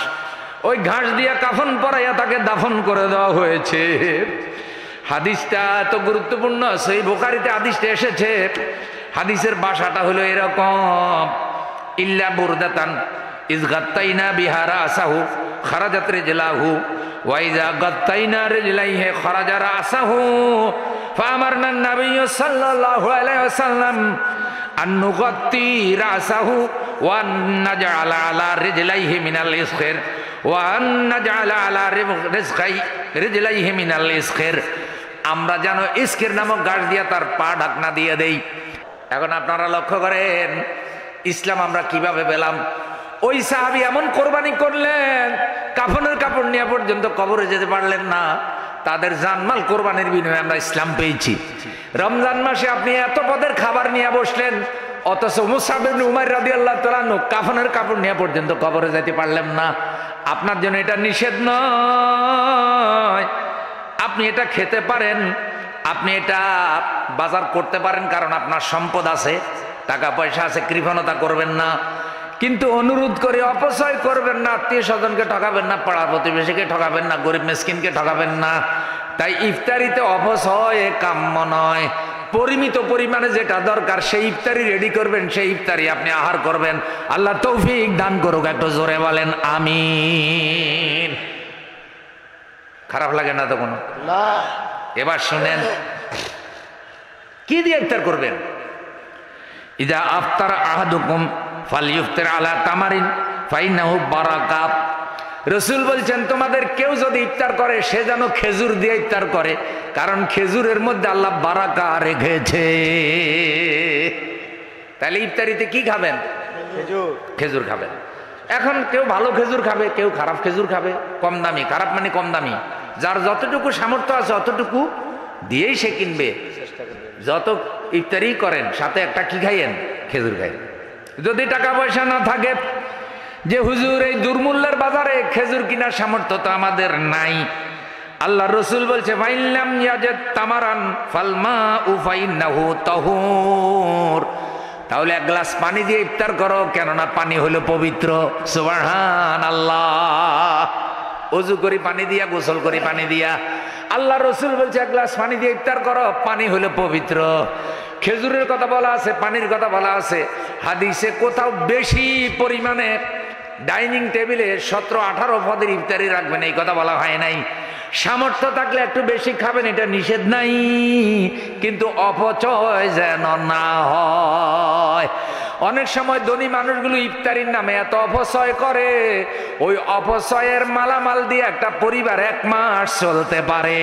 ওই ঘাস দিয়া কাফন পরাইয়া তাকে দাফন করে দেওয়া হয়েছে। হাদিসটা এত গুরুত্বপূর্ণ, সেই বুখারীতে হাদিসটা এসেছে। হাদিসের ভাষাটা হলো এরকম, ইল্লা বুরদাতান ইজ গাত্তাইনা বিহা রাসাহু খারাজাত রিজলাহু ওয়া ইযা গাত্তাইনা রিজলাইহি খারাজা রাসাহু ফামারনা নবী সাল্লাল্লাহু আলাইহি ওয়াসাল্লাম আন নুগাত্তি রাসাহু ওয়া নাজআলা আলা রিজলাইহি মিনাল ইসখির ওয়া নাজআলা আলা রিজলাইহি মিনাল ইসখির। আমরা যেন ইসখির নামক ঘাস দিয়া তার পা ঢাকনা দিয়ে দেই। এখন আপনারা লক্ষ্য করেন ইসলাম আমরা কিভাবে পেলাম। ওই সাহাবী এমন কোরবানি করলেন, কাফনের কাপড় নিয়ে পর্যন্ত কবরে যেতে পারলেন না। তাদের জানমাল কোরবানির বিনিময়ে আমরা ইসলাম পেয়েছি। রমজান মাসে আপনি এত পদের খাবার নিয়ে বসলেন, অথচ মুসাব ইবনে উমাইর রাদিয়াল্লাহু তাআলা আনহু কাফনের কাপড় নিয়ে পর্যন্ত কবরে যেতে পারলেন না। আপনার জন্য এটা নিষেধ নয়, আপনি এটা খেতে পারেন, আপনি এটা বাজার করতে পারেন, কারণ আপনার সম্পদ আছে, টাকা পয়সা আছে, কৃপণতা করবেন না। কিন্তু অনুরোধ করে অপচয় করবেন না, আত্মীয় স্বজনকে ঠকাবেন না, পাড়া প্রতিবেশীকে ঠকাবেন না, গরিব মিসকিনকে ঠকাবেন না। তাই ইফতারিতে অপচয় কাম্য নয়। পরিমিত পরিমাণে যেটা দরকার সেই ইফতারি রেডি করবেন, সেই ইফতারি আপনি আহার করবেন। আল্লাহ তৌফিক দান করুক, একটু জোরে বলেন আমিন। খারাপ লাগে না তো কোনো? না। এবার শুনেন কি দিয়ে ইফতার করবেন। ইদা আফতার আহাদুকুম ফালইফতির আলা তামারিন ফাইন্নাহু বারাকা। রাসূল বলছেন তোমাদের কেউ যদি ইফতার করে সে যেন খেজুর দিয়ে ইফতার করে, কারণ খেজুরের মধ্যে আল্লাহ বারাকা রেখেছে। তাহলে ইফতারিতে কি খাবেন? খেজুর। খেজুর খাবেন। এখন কেউ ভালো খেজুর খাবে, কেউ খারাপ খেজুর খাবে, কম দামি, খারাপ মানে কম দামি। যার যতটুকু সামর্থ্য আছে অতটুকু দিয়েই সে কিনবে। যত ইফতারি করেন সাথে একটা কি খাইয়েন? খেজুর খাইয়েন। যদি টাকা পয়সা না থাকে যে হুজুর এই দুর্মূল্যের বাজারে খেজুর কেনার সামর্থ্য তো আমাদের নাই, আল্লাহ রসুল বলছে ফাইল্লাম ইয়াজিদ তামারান ফালমাউ ফাইন্নাহু তাহুর। তাহলে এক গ্লাস পানি দিয়ে ইফতার করো, কেননা পানি হলো পবিত্র। সুবহানাল্লাহ। ওযু করি পানি দিয়া, গোসল করি পানি দিয়া। আল্লাহ রসুল বলছে এক গ্লাস পানি দিয়ে ইফতার করো, পানি হলো পবিত্র। খেজুরের কথা বলা আছে, পানির কথা বলা আছে। হাদিসে কোথাও বেশি পরিমাণে ডাইনিং টেবিলে 17-18 পদের ইফতারি রাখবেন এই কথা বলা হয় নাই। সামর্থ্য থাকলে একটু বেশি খাবেন, এটা নিষেধ নাই, কিন্তু অপচয় যেন না হয়। অনেক সময় ধনী মানুষগুলো ইফতারির নামে এত অপচয় করে, ওই অপচয়ের মালামাল দিয়ে একটা পরিবার 1 মাস চলতে পারে।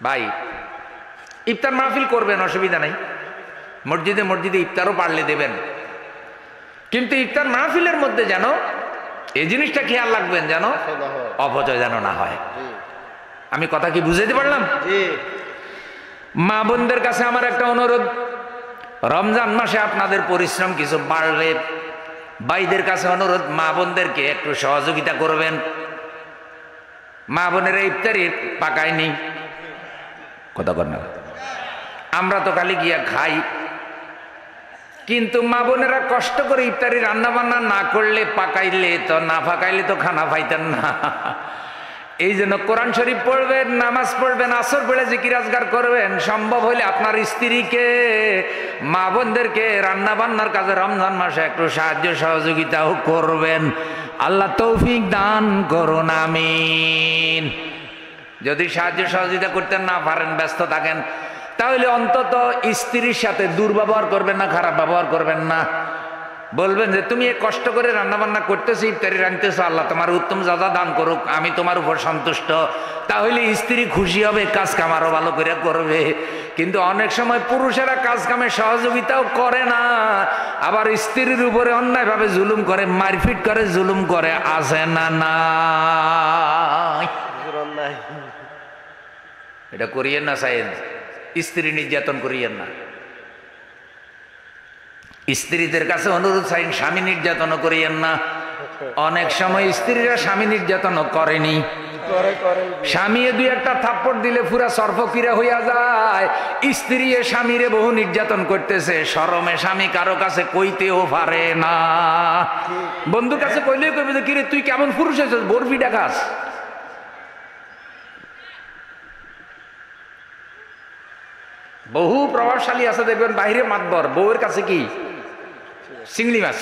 ভাই, ইফতার মাহফিল করবেন, অসুবিধা নাই, মসজিদে মসজিদে ইফতারও পারলে দেবেন, কিন্তু ইফতার মাহফিলের মধ্যে যেন এই জিনিসটা খেয়াল রাখবেন, যেন অপচয় যেন না হয়। আমি কথা কি বুঝাইতে পারলাম? মা বোনদের কাছে আমার একটা অনুরোধ, রমজান মাসে আপনাদের পরিশ্রম কিছু বাড়বে, ভাইদের কাছে অনুরোধ, মা বোনদেরকে একটু সহযোগিতা করবেন। মা বোনেরা ইফতারি পাকায়নি, কথা কর না, আমরা তো খালি গিয়া খাই, কিন্তু মা বোনেরা কষ্ট করে ইফতারি রান্না বান্না না করলে, পাকাইলে তো, না পাকাইলে তো খানা পাইতেন না। এই জন্য কোরআন শরীফ পড়বেন, নামাজ পড়বেন, আসর পড়ে জিকির আজগার করবেন, সম্ভব হলে আপনার স্ত্রীকে, মা বোনদেরকে রান্না বান্নার কাজে রমজান মাসে একটু সাহায্য সহযোগিতাও করবেন। আল্লাহ তৌফিক দান করুন, আমিন। যদি সাহায্য সহযোগিতা করতে না পারেন, ব্যস্ত থাকেন, তাহলে অন্তত স্ত্রীর সাথে দুর্ব্যবহার করবেন না, খারাপ ব্যবহার করবেন না। বলবেন যে তুমি কষ্ট করে রান্না বান্না করতেছো, ইফতারি রাঁধতেছো, আল্লাহ তোমার উত্তম যাজা দান করুক, আমি তোমার উপর সন্তুষ্ট। তাহলে স্ত্রী খুশি হবে, কাজ কাম আরো ভালো করে করবে। কিন্তু অনেক সময় পুরুষেরা কাজ কামে সহযোগিতাও করে না, আবার স্ত্রীর উপরে অন্যায়ভাবে জুলুম করে, মারপিট করে, জুলুম করে, আছে না? না, এটা করিয়েন না সাইয়েদ, স্ত্রী নির্যাতন করিয়েন না। স্ত্রীদের কাছে অনুরোধ চাইন, স্বামী নির্যাতনও করিয়েন না। অনেক সময় স্ত্রীরা স্বামী নির্যাতনও করেনি, স্বামী 2-1টা থাপ্পড় দিলে পুরা সর্বক্রিয়া হইয়া যায়। স্ত্রী স্বামীরে বহু নির্যাতন করতেছে, শরমে স্বামী কারো কাছে কইতেও পারে না। বন্ধুর কাছে কইলেই কইবে যে কিরে তুই কেমন পুরুষ হয়েছিস, বরফি ডাকাস। বহু প্রভাবশালী আছে দেখবেন, বাইরে মাতবর, বউয়ের কাছে কি চিংড়ি মাছ,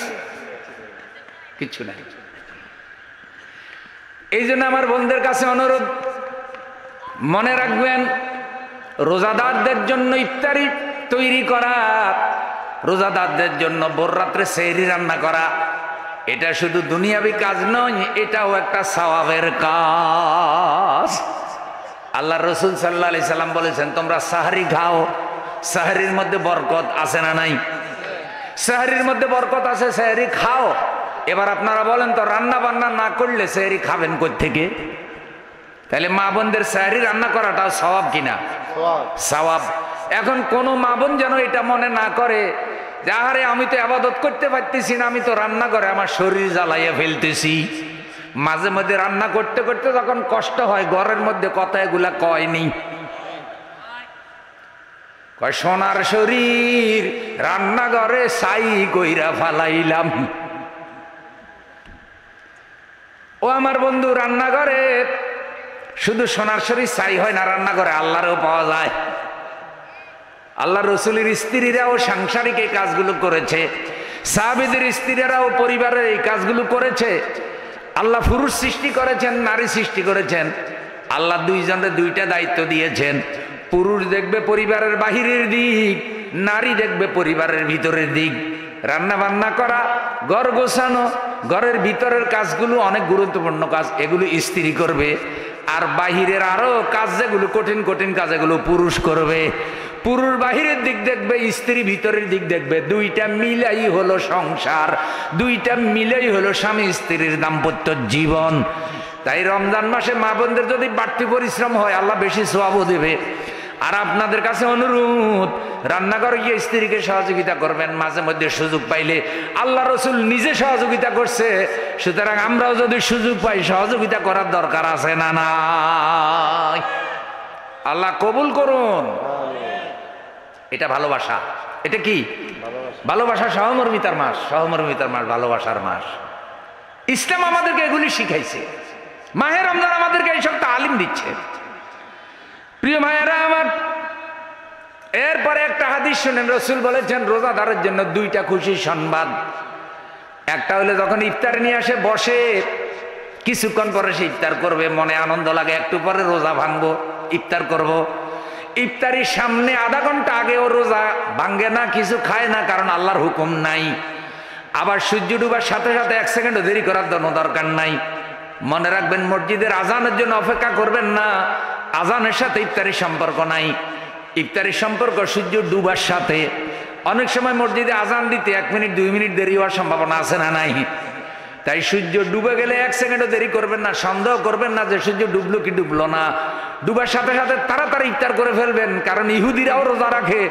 কিচ্ছু নাই। এই জন্য আমার বোনদের কাছে অনুরোধ, মনে রাখবেন রোজাদারদের জন্য ইফতারি তৈরি করা, রোজাদারদের জন্য ভোর রাত্রে সেহরি রান্না করা, এটা শুধু দুনিয়াবি কাজ নয়, এটাও একটা সওয়াবের কাজ। আল্লাহ রসুল সাল্লাল্লাহু আলাইহি সাল্লাম বলেছেন তোমরা সাহরি খাও, সাহরির মধ্যে বরকত আছে না নাই? সাহরির মধ্যে বরকত আছে, সাহরি খাও। এবার আপনারা বলেন তো, রান্না বান্না না করলে সাহরি খাবেন কই থেকে? তাহলে মা বোনদের সাহরি রান্না করাটাও সওয়াব কিনা? সওয়াব। এখন কোন মা বোন যেন এটা মনে না করে যে আরে আমি তো ইবাদত করতে পারতেছি না, আমি তো রান্না করে আমার শরীর জ্বালাইয়া ফেলতেছি। মাঝে মধ্যে রান্না করতে করতে যখন কষ্ট হয়, ঘরের মধ্যে কথা এগুলা কয়নি, কয় সোনার শরীর রান্নাঘরে ছাই কইরা ফালাইলাম। ও আমার বন্ধু, রান্নাঘরে শুধু সোনার শরীর ছাই হয় না, রান্নাঘরে আল্লাহরও পাওয়া যায়। আল্লাহ রসুলের স্ত্রীরাও সাংসারিক এই কাজগুলো করেছে, সাহাবীদের স্ত্রীরাও পরিবারের এই কাজগুলো করেছে। আল্লাহ পুরুষ সৃষ্টি করেছেন, নারী সৃষ্টি করেছেন। আল্লাহ দুইজনের 2টা দায়িত্ব দিয়েছেন। পুরুষ দেখবে পরিবারের বাহিরের দিক, নারী দেখবে পরিবারের ভিতরের দিক। রান্না বান্না করা, ঘর গোছানো, ঘরের ভিতরের কাজগুলো অনেক গুরুত্বপূর্ণ কাজ, এগুলো স্ত্রী করবে। আর বাহিরের আরো কাজ যেগুলো কঠিন কঠিন কাজ, এগুলো পুরুষ করবে। পুরুষ বাহিরের দিক দেখবে, স্ত্রী ভিতরের দিক দেখবে। 2টা মিলাই হলো সংসার, 2টা মিলাই হলো স্বামী স্ত্রীর দাম্পত্য জীবন। তাই রমজান মাসে মা বোনদের যদি বাড়তি পরিশ্রম হয়, আল্লাহ বেশি সওয়াবও দেবে। আর আপনাদের কাছে অনুরোধ, রান্নাঘরে গিয়ে স্ত্রীকে সহযোগিতা করবেন মাঝে মধ্যে সুযোগ পাইলে। আল্লাহ রসুল নিজে সহযোগিতা করছে, সুতরাং আমরাও যদি সুযোগ পাই সহযোগিতা করার দরকার আছে না নাই? আল্লাহ কবুল করুন। এটা ভালোবাসা। এটা কি ভালোবাসা? সহমর্মিতার মাস, সহমর্মিতার মাস, ভালোবাসার মাস। ইসলাম আমাদেরকে এগুলি শিখাইছে। মাহে রমজান আমাদেরকে এইসব তালিম দিচ্ছে। প্রিয় ভাইয়েরা আমার, এরপরে একটা হাদিস শুনেন, রসুল বলেছেন রোজাদারের জন্য 2টা খুশির সংবাদ। একটা হলে যখন ইফতার নিয়ে আসে বসে, কিছুক্ষণ পরে সে ইফতার করবে, মনে আনন্দ লাগে, একটু পরে রোজা ভাঙবো, ইফতার করব। ইফতারির সামনে আধা ঘন্টা আগে ও রোজা ভাঙ্গে না, কিছু খায় না, কারণ আল্লাহর হুকুম নাই। আবার সূর্য ডুবার সাথে সাথে 1 সেকেন্ডও দেরি করার কোনো দরকার নাই। মনে রাখবেন, মসজিদের আজানের জন্য অপেক্ষা করবেন না, আজানের সাথে ইফতারির সম্পর্ক নাই। ইফতারির সম্পর্ক সূর্য ডুবার সাথে। অনেক সময় মসজিদে আজান দিতে 1 মিনিট 2 মিনিট দেরি হওয়ার সম্ভাবনা আছে না নাই? তাই সূর্য ডুবে গেলে 1 সেকেন্ডও দেরি করবেন না, সন্দেহ করবেন না যে সূর্য ডুবলো কি ডুবলো না। ডুবার সাথে সাথে তাড়াতাড়ি ইফতার করে ফেলবেন, কারণ ইহুদিরাও রোজা রাখে,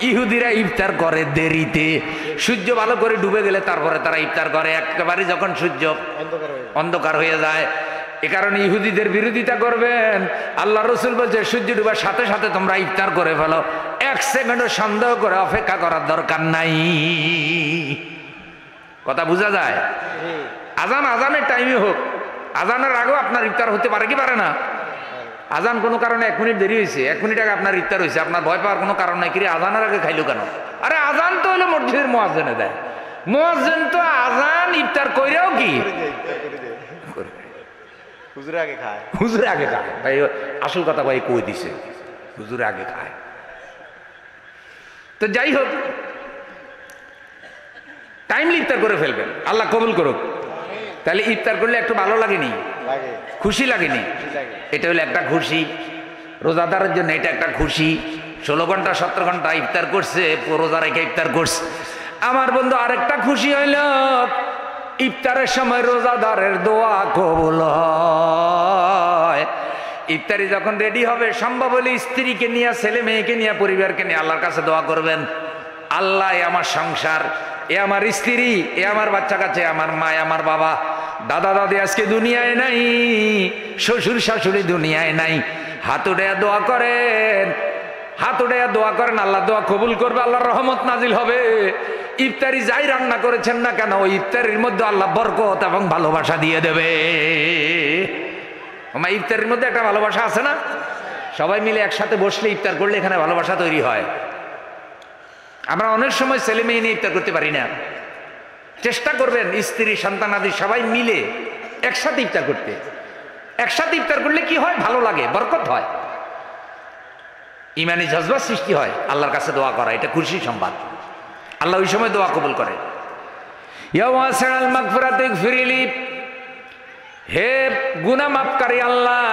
ইহুদিরা ইফতার করে দেরিতে। সূর্য ভালো করে ডুবে গেলে তারপরে তারা ইফতার করে, একেবারে যখন সূর্য অন্ধকার হয়ে যায়। এ কারণে ইহুদিদের বিরোধিতা করবেন। আল্লাহ রসুল বলছে সূর্য ডুবার সাথে সাথে তোমরা ইফতার করে ফেলো, 1 সেকেন্ডও সন্দেহ করে অপেক্ষা করার দরকার নাই। কথা বোঝা যায়? আজানের টাইমে হোক, আজানের আগেও আপনার ইফতার হতে পারে কি পারে না? আজান কোনো কারণে 1 মিনিট দেরি হয়েছে, 1 মিনিট আগে আপনার ইফতার হয়েছে, আপনার ভয় পাওয়ার কোনো কারণ নাই। কি আজানের আগে খাইলো কেন? আরে আজান তো হলো মসজিদের মুয়াজ্জিনে দেয়, মুয়াজ্জিন তো আজান ইফতার কইরাও কি হুজুরে আগে খায়, হুজুরে আগে খায়। ভাই আসল কথা ভাই কই দিছে, হুজুরে আগে খায়। তো যাই হোক, টাইমলি ইফতার করে ফেলবেন, আল্লাহ কবুল করুক। তাহলে ইফতার করলে একটু ভালো লাগেনি? খুশি লাগেনি? এটা হলো একটা খুশি, রোজাদারের জন্য এটা একটা খুশি। 16 ঘন্টা 17 ঘন্টা ইফতার করছে, রোজা রেখে ইফতার করছে। আমার বন্ধু আরেকটা খুশি হইল, ইফতারের সময় রোজাদারের দোয়া কবুল হয়। ইফতারি যখন রেডি হবে, সম্ভব হলে স্ত্রীকে নিয়ে, ছেলে মেয়েকে নিয়ে, পরিবারকে নিয়ে আল্লাহর কাছে দোয়া করবেন, আল্লাহ এ আমার সংসার, এ আমার স্ত্রী, এ আমার বাচ্চা কাছে, আমার মা, আমার বাবা, দাদা দাদি আজকে দুনিয়ায় নাই, শ্বশুর শাশুড়ি দুনিয়ায় নাই। হাত উঠে দোয়া করেন, হাত উঠে দোয়া করেন, আল্লাহ দোয়া কবুল করবে, আল্লাহর রহমত নাজিল হবে। ইফতারি যাই রান্না করেছেন না কেন, ওই ইফতারির মধ্যে আল্লাহ বরকত এবং ভালোবাসা দিয়ে দেবে। আমার ইফতারির মধ্যে একটা ভালোবাসা আছে না? সবাই মিলে একসাথে বসলে ইফতার করলে এখানে ভালোবাসা তৈরি হয়। আমরা অনেক সময় ছেলে মেয়ে নিয়ে ইফতার করতে পারি না। চেষ্টা করবেন স্ত্রী সন্তান আদি সবাই মিলে একসাথে ইফতার করতে। একসাথে ইফতার করলে কি হয়? ভালো লাগে, বরকত হয়, ইমানি জজবা সৃষ্টি হয়। আল্লাহর কাছে দোয়া করা এটা খুশি সংবাদ, আল্লাহ ওই সময় দোয়া কবুল করে। হে গুনাহ মাফকারী আল্লাহ,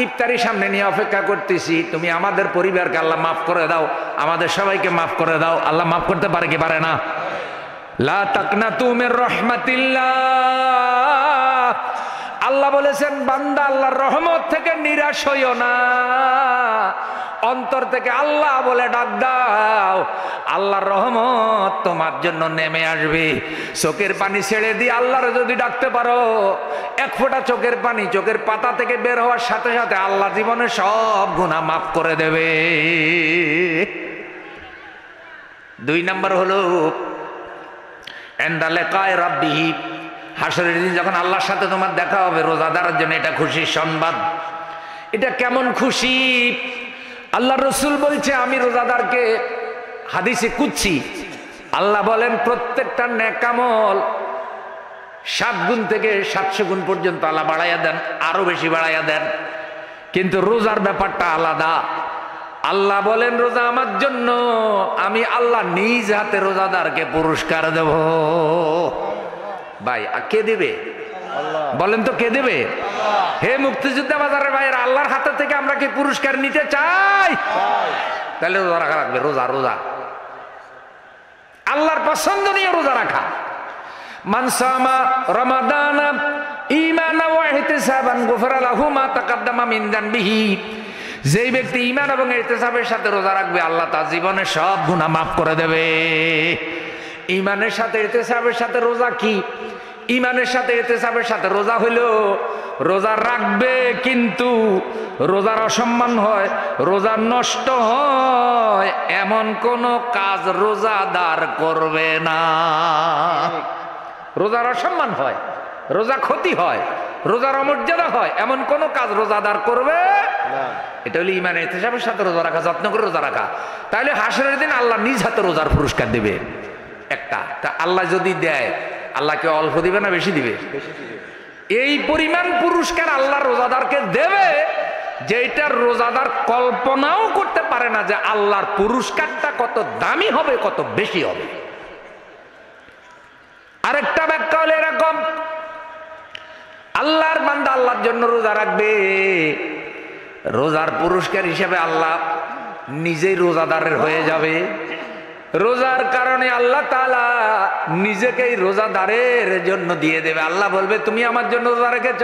ইফতারি সামনে নিয়ে অপেক্ষা করতেছি, তুমি আমাদের পরিবারকে আল্লাহ মাফ করে দাও, আমাদের সবাইকে মাফ করে দাও। আল্লাহ মাফ করতে পারে কি পারে না? লা তাকনাতু মির রাহমাতিল্লাহ, আল্লাহ বলেছেন বান্দা আল্লাহর রহমত থেকে নিরাশ হইও না, অন্তর থেকে আল্লাহ বলে ডাক দাও, আল্লাহর রহমত তোমার জন্য নেমে আসবে। চোখের পানি ছেড়ে দিয়ে আল্লাহরে যদি ডাকতে পারো, 1 ফোঁটা চোখের পানি চোখের পাতা থেকে বের হওয়ার সাথে সাথে আল্লাহ জীবনের সব গুনাহ মাফ করে দেবে। 2 নম্বর হলো ইনদা লিকায়ে রাব্বিহি, হাসরের দিন যখন আল্লাহর সাথে তোমার দেখা হবে, রোজাদারের জন্য এটা খুশির সংবাদ। এটা কেমন খুশি? আল্লাহ রসুল বলছে, আমি রোজাদারকে হাদিসে কুদসি আল্লাহ বলেন প্রত্যেকটা নেক আমল 7 গুণ থেকে 700 গুণ পর্যন্ত আল্লাহ বাড়াইয়া দেন, আরো বেশি বাড়াইয়া দেন। কিন্তু রোজার ব্যাপারটা আলাদা। আল্লাহ বলেন রোজা আমার জন্য, আমি আল্লাহ নিজ হাতে রোজাদারকে পুরস্কার দেব। ভাই কে দেবে বলেন তো, কে দেবে? হে মুক্তিযোদ্ধা বাজারের ভাইয়েরা, আল্লাহর হাতে থেকে আমরা কি পুরস্কার নিতে চাই? তাহলে রোজা রাখা লাগবে। রোজা রোজা আল্লাহর পছন্দনীয় রোজা রাখা। মান সামা রমাদানা ঈমানান ওয়া ইহতিসাবান গুফিরা লাহু মা তাকাদ্দামা মিন যানবিহি, যেই ব্যক্তি ঈমান এবং ইহতিসাবের সাথে রোজা রাখবে, আল্লাহ তার জীবনের সব গুনাহ মাফ করে দেবে। ঈমানের সাথে ইহতিসাবের সাথে রোজা কি? ঈমানের সাথে ইহতিসাবের সাথে রোজা হইলো রোজা রাখবে, কিন্তু রোজার অসম্মান হয়, রোজা নষ্ট হয় এমন কোন কাজ রোজাদার করবে না। রোজার অসম্মান হয়, রোজা ক্ষতি হয়, রোজার অমর্যাদা হয় এমন কোন কাজ রোজাদার করবে না। এটা হলো ঈমানের ইহতিসাবের সাথে রোজা রাখা, যত্ন করে রোজা রাখা। তাহলে হাসরের দিন আল্লাহ নিজ হাতে রোজার পুরস্কার দেবে একটা। তা আল্লাহ যদি দেয়, আল্লাহকে অল্প দিবে না বেশি দিবে? এই পরিমাণ পুরস্কার আল্লাহ রোজাদারকে দেবে যেটার রোজাদার কল্পনাও করতে পারে না যে আল্লাহর পুরস্কারটা কত দামি হবে, কত বেশি হবে। আরেকটা ব্যাখ্যা হলো এরকম, আল্লাহর বান্দা আল্লাহর জন্য রোজা রাখবে, রোজার পুরস্কার হিসেবে আল্লাহ নিজেই রোজাদারের হয়ে যাবে। রোজার কারণে আল্লাহ তাআলা নিজেকেই রোজাদারের জন্য দিয়ে দেবে। আল্লাহ বলবে তুমি আমার জন্য রোজা রেখেছ,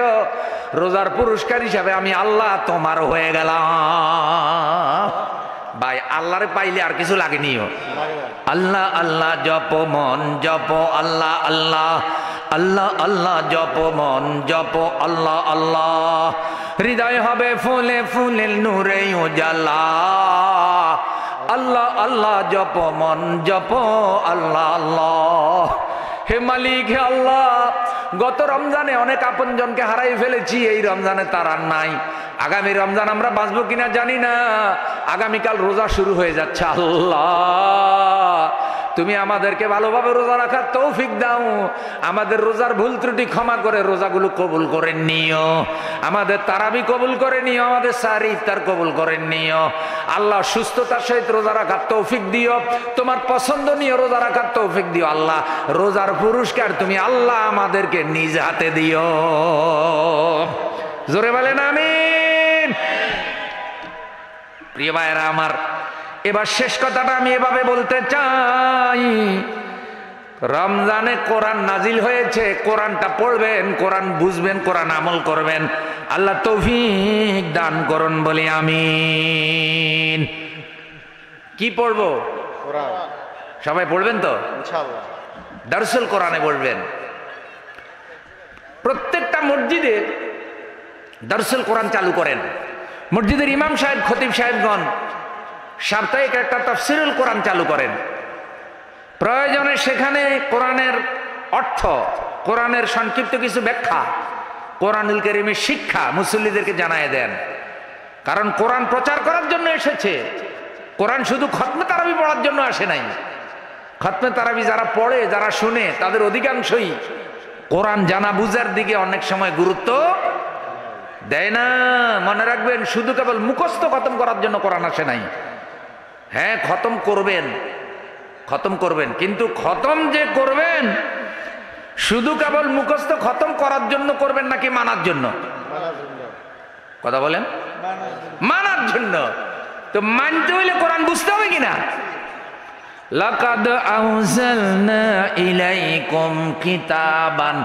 রোজার পুরস্কার হিসাবে আমি আল্লাহ তোমার হয়ে গেলাম। ভাই আল্লাহরে পাইলে আর কিছু লাগেনিও। আল্লাহ আল্লাহ জপ মন জপ, আল্লাহ আল্লাহ আল্লাহ আল্লাহ জপ মন জপ, আল্লাহ আল্লাহ। হৃদয় হবে ফুলে ফুলে নূরে উজালা, আল্লাহ আল্লাহ জপ মন জপ, আল্লাহ আল্লাহ। হে মালিক, হে আল্লাহ, গত রমজানে অনেক আপনজনকে হারাই ফেলেছি, এই রমজানে তার আর নাই। আগামী রমজান আমরা বাঁচবো কিনা জানি না, আগামীকাল রোজা শুরু হয়ে যাচ্ছে। আল্লাহ তুমি আমাদেরকে ভালোভাবে রোজা রাখার তৌফিক দাও, আমাদের রোজার ভুল ত্রুটি ক্ষমা করে রোজাগুলো কবুল করে নিও, আমাদের তারাবি কবুল করে নিও, আমাদের সারি ইফতার কবুল করে নিও। আল্লাহ সুস্থতার সহিত রোজা রাখার তৌফিক দিও, তোমার পছন্দনীয় রোজা রাখার তৌফিক দিও। আল্লাহ রোজার পুরস্কার তুমি আল্লাহ আমাদেরকে নিজ হাতে দিও। জোরে বলেন আমিন। প্রিয় ভাইয়েরা আমার, এবার শেষ কথাটা আমি এভাবে বলতে চাই, রমজানে কোরআন নাজিল হয়েছে, কোরআনটা পড়বেন, কোরআন বুঝবেন, কোরআন আমল করবেন। আল্লাহ তৌফিক দান করুন বলি আমিন। কি পড়বো? কোরআন। সবাই পড়বেন তো ইনশাআল্লাহ। দারসুল কোরআনে পড়বেন। প্রত্যেকটা মসজিদে দারসুল কোরআন চালু করেন। মসজিদের ইমাম সাহেব, খতিব সাহেবগণ সাপ্তাহিক একটা তাফসিরুল কোরআন চালু করেন। প্রয়োজনে সেখানে কোরআনের অর্থ, কোরআনের সংক্ষিপ্ত কিছু ব্যাখ্যা, কোরআনুল কারীমের শিক্ষা মুসল্লিদেরকে জানায় দেন। কারণ কোরআন প্রচার করার জন্য এসেছে, কোরআন শুধু খতমে তারাবি পড়ার জন্য আসে নাই। খতমে তারাবি যারা পড়ে, যারা শুনে, তাদের অধিকাংশই কোরআন জানা বুঝার দিকে অনেক সময় গুরুত্ব দেয় না। মনে রাখবেন, শুধু কেবল মুখস্থ খতম করার জন্য কোরআন আসে নাই। হ্যাঁ, খতম করবেন, খতম করবেন, কিন্তু খতম যে করবেন শুধু কেবল মুখস্থ খতম করার জন্য করবেন নাকি মানার জন্য? কথা বলেন, মানার জন্য। তো মানতে হইলে কোরআন বুঝতে হবে কিনা? লাকাদ আনজালনা ইলাইকুম কিতাবান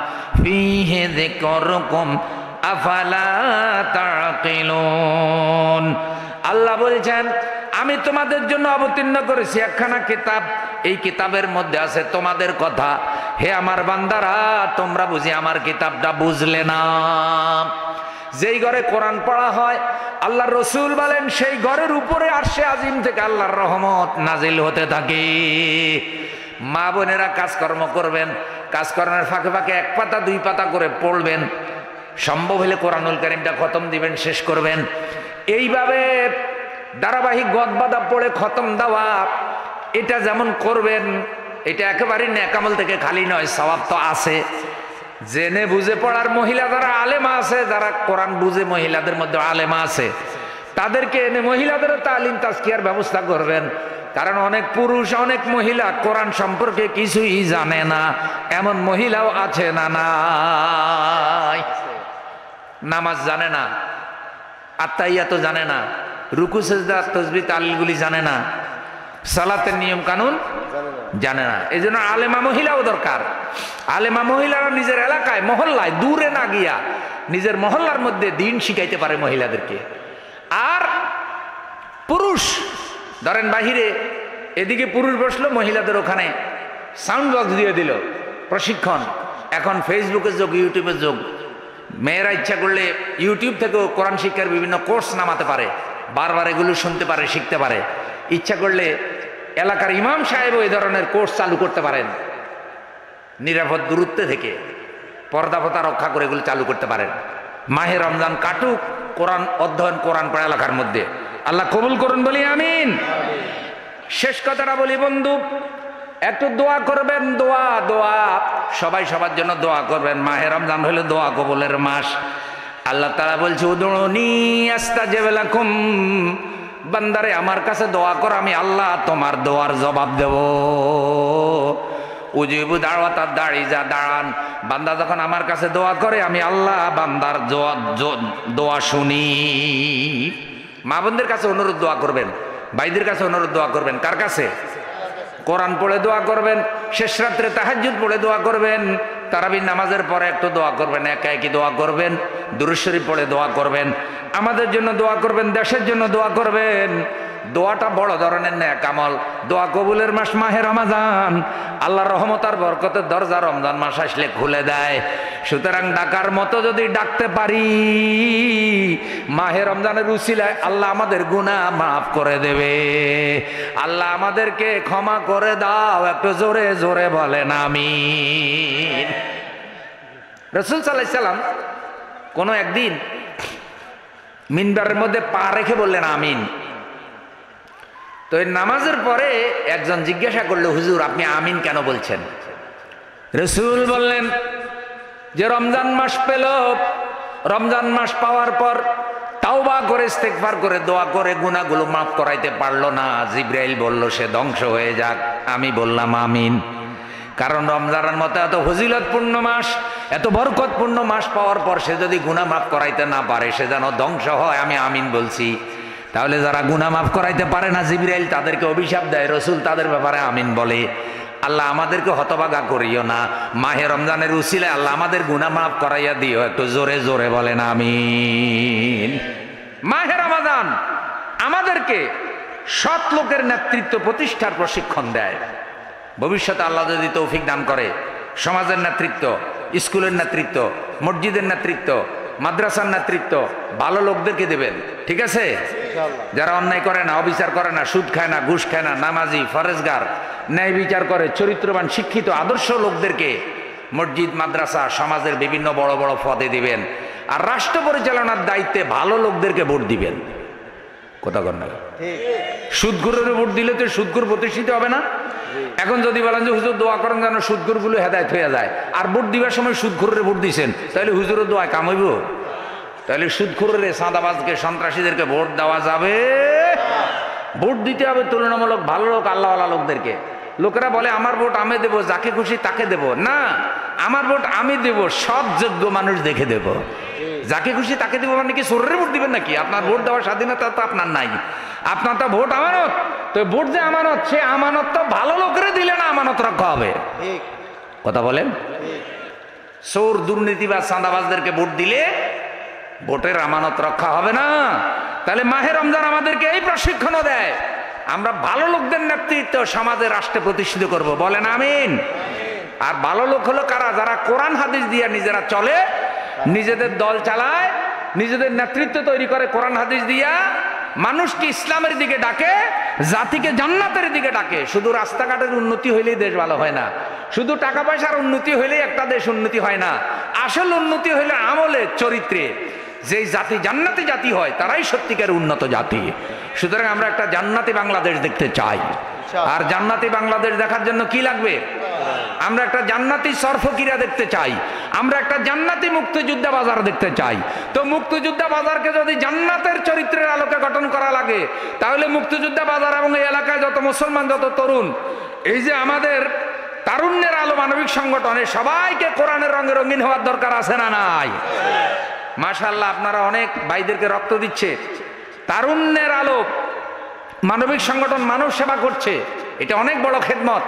ফীহি যিকরুকুম আফালা তাকিলুন। আল্লাহ বলছেন আমি তোমাদের জন্য অবতীর্ণ করেছি একখানা কিতাব, এই কিতাবের মধ্যে আছে তোমাদের কথা। হে আমার বান্দারা, তোমরা বুঝি আমার কিতাবটা বুঝলে না। যেই ঘরে কোরআন পড়া হয়, আল্লাহর রাসূল বলেন সেই ঘরের উপরে আরশে আজিম থেকে আল্লাহর রহমত নাজিল হতে থাকে। মা বোনেরা কাজকর্ম করবেন, কাজকর্মের ফাঁকে ফাঁকে এক পাতা দুই পাতা করে পড়বেন, সম্ভব হলে কোরআনুল কারীমটা খতম দিবেন, শেষ করবেন। এইভাবে ধারাবাহিক গদবাদা পড়ে খতম দেওয়া, এটা যেমন করবেন, এটা একেবারেই নেকামল থেকে খালি নয়, সওয়াব তো আছে। জেনে বুঝে পড়ার মহিলা যারা আলেমা আছে, যারা কোরআন বুঝে মহিলাদের মধ্যে আলেমা আছে, তাদেরকে এনে মহিলাদেরও তালিম তাজকিয়ার ব্যবস্থা করবেন। কারণ অনেক পুরুষ, অনেক মহিলা কোরআন সম্পর্কে কিছুই জানে না, এমন মহিলাও আছে না নাই? নামাজ জানে না, আত্তাহিয়াত জানে না, রুকু সিজদা তাসবিহ তাহলিলগুলি জানে না, সালাতের নিয়ম কানুন জানে না। এই জন্য আলেমা মহিলাও দরকার। আলেমা মহিলারা নিজের এলাকায়, মহল্লায়, দূরে না গিয়া নিজের মহল্লার মধ্যে দিন শিখাইতে পারে মহিলাদেরকে। আর পুরুষ ধরেন বাহিরে, এদিকে পুরুষ বসলো, মহিলাদের ওখানে সাউন্ড বক্স দিয়ে দিল, প্রশিক্ষণ। এখন ফেসবুকের যুগ, ইউটিউবের যুগ, মেয়েরা ইচ্ছা করলে ইউটিউব থেকেও কোরআন শিক্ষার বিভিন্ন কোর্স নামাতে পারে, বারবার এগুলো শুনতে পারে, শিখতে পারে। ইচ্ছা করলে এলাকার ইমাম সাহেবও এই ধরনের কোর্স চালু করতে পারেন, নিরাপদ দূরত্বে থেকে পর্দা ফর্দা রক্ষা করে এগুলো চালু করতে পারেন। মাহে রমজান কাটুক, কোরআন অধ্যয়ন, কোরআন পড়া এলাকার মধ্যে। আল্লাহ কবুল করুন বলি আমিন। শেষ কথাটা বলি বন্ধু, একটু দোয়া করবেন, দোয়া দোয়া, সবাই সবার জন্য দোয়া করবেন। মাহে রমজান হলো দোয়া কবুলের মাস। আল্লাহ তাআলা বলছে উদউনি আস্তাজিব লাকুম, বান্দারে আমার কাছে দোয়া কর, আমি আল্লাহ তোমার দোয়ার জবাব দেব। উজিবু দাওয়াতাদ দাঈ, যা দাঁড়ান, বান্দা যখন আমার কাছে দোয়া করে আমি আল্লাহ বান্দার দোয়া শুনি। মা বোনদের কাছে অনুরোধ দোয়া করবেন, ভাইদের কাছে অনুরোধ দোয়া করবেন। কার কাছে? কোরআন পড়ে দোয়া করবেন, শেষ রাত্রে তাহাজ্জুদ পড়ে দোয়া করবেন, তারাবির নামাজের পরে একটু দোয়া করবেন, একা একই দোয়া করবেন, দুরূদ শরীফ পড়ে দোয়া করবেন, আমাদের জন্য দোয়া করবেন, দেশের জন্য দোয়া করবেন। দোয়াটা বড় ধরনের নেক আমল। দোয়া কবুলের মাস মাহে রমজান, আল্লাহর রহমত আর বরকতের দরজা রমজান মাস আসলে খুলে দেয়। সুতরাং ডাকার মতো যদি ডাকতে পারি, মাহে রমজানের উসিলায় আল্লাহ আমাদের গুনাহ মাফ করে দেবে। আল্লাহ আমাদেরকে ক্ষমা করে দাও, একটু জোরে জোরে বলেন আমিন। রাসূল সাল্লাল্লাহু আলাইহি সাল্লাম কোনো একদিন মিনবারের মধ্যে পা রেখে বললেন আমিন। তো এই নামাজের পরে একজন জিজ্ঞাসা করলো, হুজুর আপনি আমিন কেন বলছেন? রাসূল বললেন যে রমজান মাস পেল, রমজান মাস পাওয়ার পর তাওবা করে ইস্তেগফার করে দোয়া করে গুনাহগুলো মাফ করাইতে পারলো না, জিবরাইল বলল সে ধ্বংস হয়ে যাক। আমি বললাম আমিন। কারণ রমজানের মতো এত ফজিলতপূর্ণ মাস, এত বরকতপূর্ণ মাস পাওয়ার পর সে যদি গুনাহ মাফ করাইতে না পারে, সে যেন ধ্বংস হয়। আমি আমিন বলছি। তাহলে যারা গুনাহ মাফ করাইতে পারে না, জিবরাইল তাদেরকে অভিশাপ দেয়, রাসূল তাদের ব্যাপারে আমিন বলে। আল্লাহ আমাদেরকে হতভাগা করিও না, মাহে রমজানের উসিলায় আল্লাহ আমাদের গুনাহ মাফ করাইয়া দিও, একটু জোরে জোরে বলেন আমিন। মাহে রমজান আমাদেরকে সৎ লোকের নেতৃত্ব প্রতিষ্ঠার প্রশিক্ষণ দেয়। ভবিষ্যতে আল্লাহ যদি তৌফিক দান করে, সমাজের নেতৃত্ব, স্কুলের নেতৃত্ব, মসজিদের নেতৃত্ব, মাদ্রাসার নেতৃত্ব ভালো লোকদেরকে দেবেন, ঠিক আছে? যারা অন্যায় করে না, অবিচার করে না, সুদ খায় না, ঘুষ খায় না, নামাজি, ফরেজগার, ন্যায় বিচার করে, চরিত্রবান, শিক্ষিত, আদর্শ লোকদেরকে মসজিদ, মাদ্রাসা, সমাজের বিভিন্ন বড় বড় পদে দিবেন। আর রাষ্ট্র পরিচালনার দায়িত্বে ভালো লোকদেরকে ভোট দিবেন। কথা কন না? সুদখোরের ভোট দিলে তো সুদখোর প্রতিষ্ঠিত হবে না। এখন যদি বলেন যে হুজুর দোয়া করেন যেন সুদখোরগুলো হেদায়েত হয়ে যায়, আর ভোট দিবার সময় সুদখোরের ভোট দিচ্ছেন, তাহলে হুজুরের দোয়া কাম হইব? তাহলে সুদখোরের, সাদাবাজকে, সন্ত্রাসীদেরকে ভোট দেওয়া যাবে? ভোট দিতে হবে তুলনামূলক ভালো লোক, আল্লাহওয়ালা লোকদেরকে। লোকেরা বলে আমার ভোট আমি দেব, যাকে খুশি তাকে দেব। না, আমার ভোট আমি দেব, সৎ যোগ্য মানুষ দেখে দেব। যাকে খুশি তাকে দেব মানে কি চোরের ভোট দিবেন নাকি? আপনার ভোট দেওয়ার স্বাধীনতা তো আপনার নাই। আপনার তো ভোট আমানত। তো ভোট যে আমানত, সে আমানত তো ভালো লোকেরা দিলে না আমানত রক্ষা হবে। কথা বলেন? চোর, দুর্নীতি বা চাঁদাবাজদেরকে ভোট দিলে ভোটের আমানত রক্ষা হবে না। তাহলে মাহে রমজান আমাদেরকে এই প্রশিক্ষণও দেয়, আমরা ভালো লোকদের নেতৃত্ব সমাজে, রাষ্ট্রে প্রতিষ্ঠিত করব। বলেন আমিন। আর ভালো লোক হলো কারা? যারা কোরআন হাদিস দিয়ে নিজেরা চলে, নিজেদের দল চালায়, নিজেদের নেতৃত্ব তৈরি করে কোরআন হাদিস দিয়া, মানুষকে ইসলামের দিকে ডাকে, জাতিকে জান্নাতের দিকে ডাকে। শুধু রাস্তাঘাটের উন্নতি হইলেই দেশ ভালো হয় না, শুধু টাকা পয়সার উন্নতি হইলেই একটা দেশ উন্নতি হয় না। আসল উন্নতি হইলে আমলে, চরিত্রে। যেই জাতি জান্নাতি জাতি হয় তারাই সত্যিকার উন্নত জাতি। সুতরাং আমরা একটা জান্নাতি বাংলাদেশ দেখতে চাই। আর জান্নাতি বাংলাদেশ দেখার জন্য কি লাগবে? আমরা একটা জান্নাতি সরফকিরা দেখতে চাই, আমরা একটা জান্নাতি মুক্তিযোদ্ধা বাজার দেখতে চাই। তো মুক্তিযোদ্ধা বাজারকে যদি জান্নাতের চরিত্রের আলোকে গঠন করা লাগে, তাহলে মুক্তিযোদ্ধা বাজার এবং এই এলাকায় যত মুসলমান, যত তরুণ, এই যে আমাদের তারুণ্যের আলো মানবিক সংগঠনে সবাইকে কোরআনের রঙে রঙিন হওয়ার দরকার আছে না নাই? মাশাআল্লাহ, আপনারা অনেক ভাইদেরকে রক্ত দিচ্ছে। তারুণ্যের আলো মানবিক সংগঠন মানব সেবা করছে, এটা অনেক বড় খেদমত।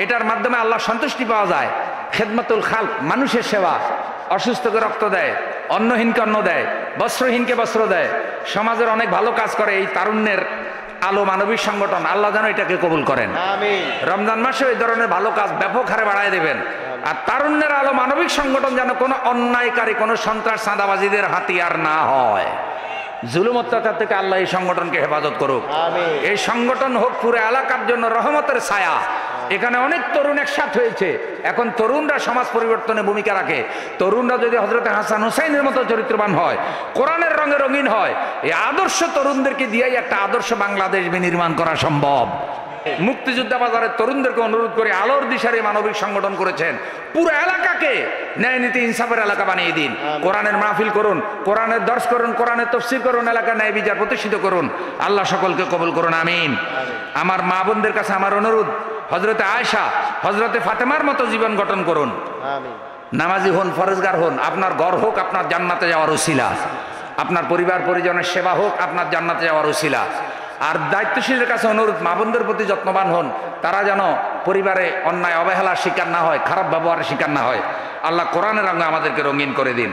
এটার মাধ্যমে আল্লাহ সন্তুষ্টি পাওয়া যায়। খেদমতুল খালক, মানুষের সেবা। অসুস্থকে রক্ত দেয়, অন্নহীনকে অন্ন দেয়, বস্ত্রহীনকে বস্ত্র দেয়, সমাজের অনেক ভালো কাজ করে এই তারুণ্যের আলো মানবিক সংগঠন। আল্লাহ যেন এটাকে কবুল করেন। রমজান মাসে এই ধরনের ভালো কাজ ব্যাপক হারে বাড়ায় দেবেন। আর তারুণ্যের আলো মানবিক সংগঠন যেন কোনো অন্যায়কারী, কোনো সন্ত্রাস, চাঁদাবাজিদের হাতিয়ার না হয়। জুলুম অত্যাচার থেকে আল্লাহ এই সংগঠনকে হেফাজত করুক। এই সংগঠন হোক পুরো এলাকার জন্য রহমতের ছায়া। এখানে অনেক তরুণ একসাথে হয়েছে। এখন তরুণরা সমাজ পরিবর্তনে ভূমিকা রাখে। তরুণরা যদি হযরত হাসান হুসাইনের মতো চরিত্রবান হয়, কোরআনের রঙে রঙিন হয়, এই আদর্শ তরুণদেরকে দিয়েই একটা আদর্শ বাংলাদেশ বিনির্মাণ করা সম্ভব। মুক্তিযোদ্ধা বাজারের তরুণদেরকে অনুরোধ করে আলোর দিশারি মানবিক সংগঠন করেছেন, পুরো এলাকাকে ন্যায় নীতি ইনসাফের এলাকা বানিয়ে দিন। কোরআনের মাহফিল করুন, কোরআনের দর্শ করুন, কোরআনের তফসির করুন, এলাকা ন্যায় বিচার প্রতিষ্ঠিত করুন। আল্লাহ সকলকে কবুল করুন, আমিন। আমার মা বোনদের কাছে আমার অনুরোধ, হজরতে আয়েশা, হজরতে ফাতেমার মতো জীবন গঠন করুন। আমিন। নামাজি হন, ফরজগার হন, আপনার ঘর হোক আপনার জান্নাতে যাওয়ার উসিলা, আপনার পরিবার পরিজনের সেবা হোক আপনার জান্নাতে যাওয়ার উসিলা। আর দায়িত্বশীলের কাছে অনুরোধ, মা বোনদের প্রতি যত্নবান হন, তারা যেন পরিবারে অন্যায় অবহেলার শিকার না হয়, খারাপ ব্যবহারের শিকার না হয়। আল্লাহ কোরআনের রঙে আমাদেরকে রঙিন করে দিন।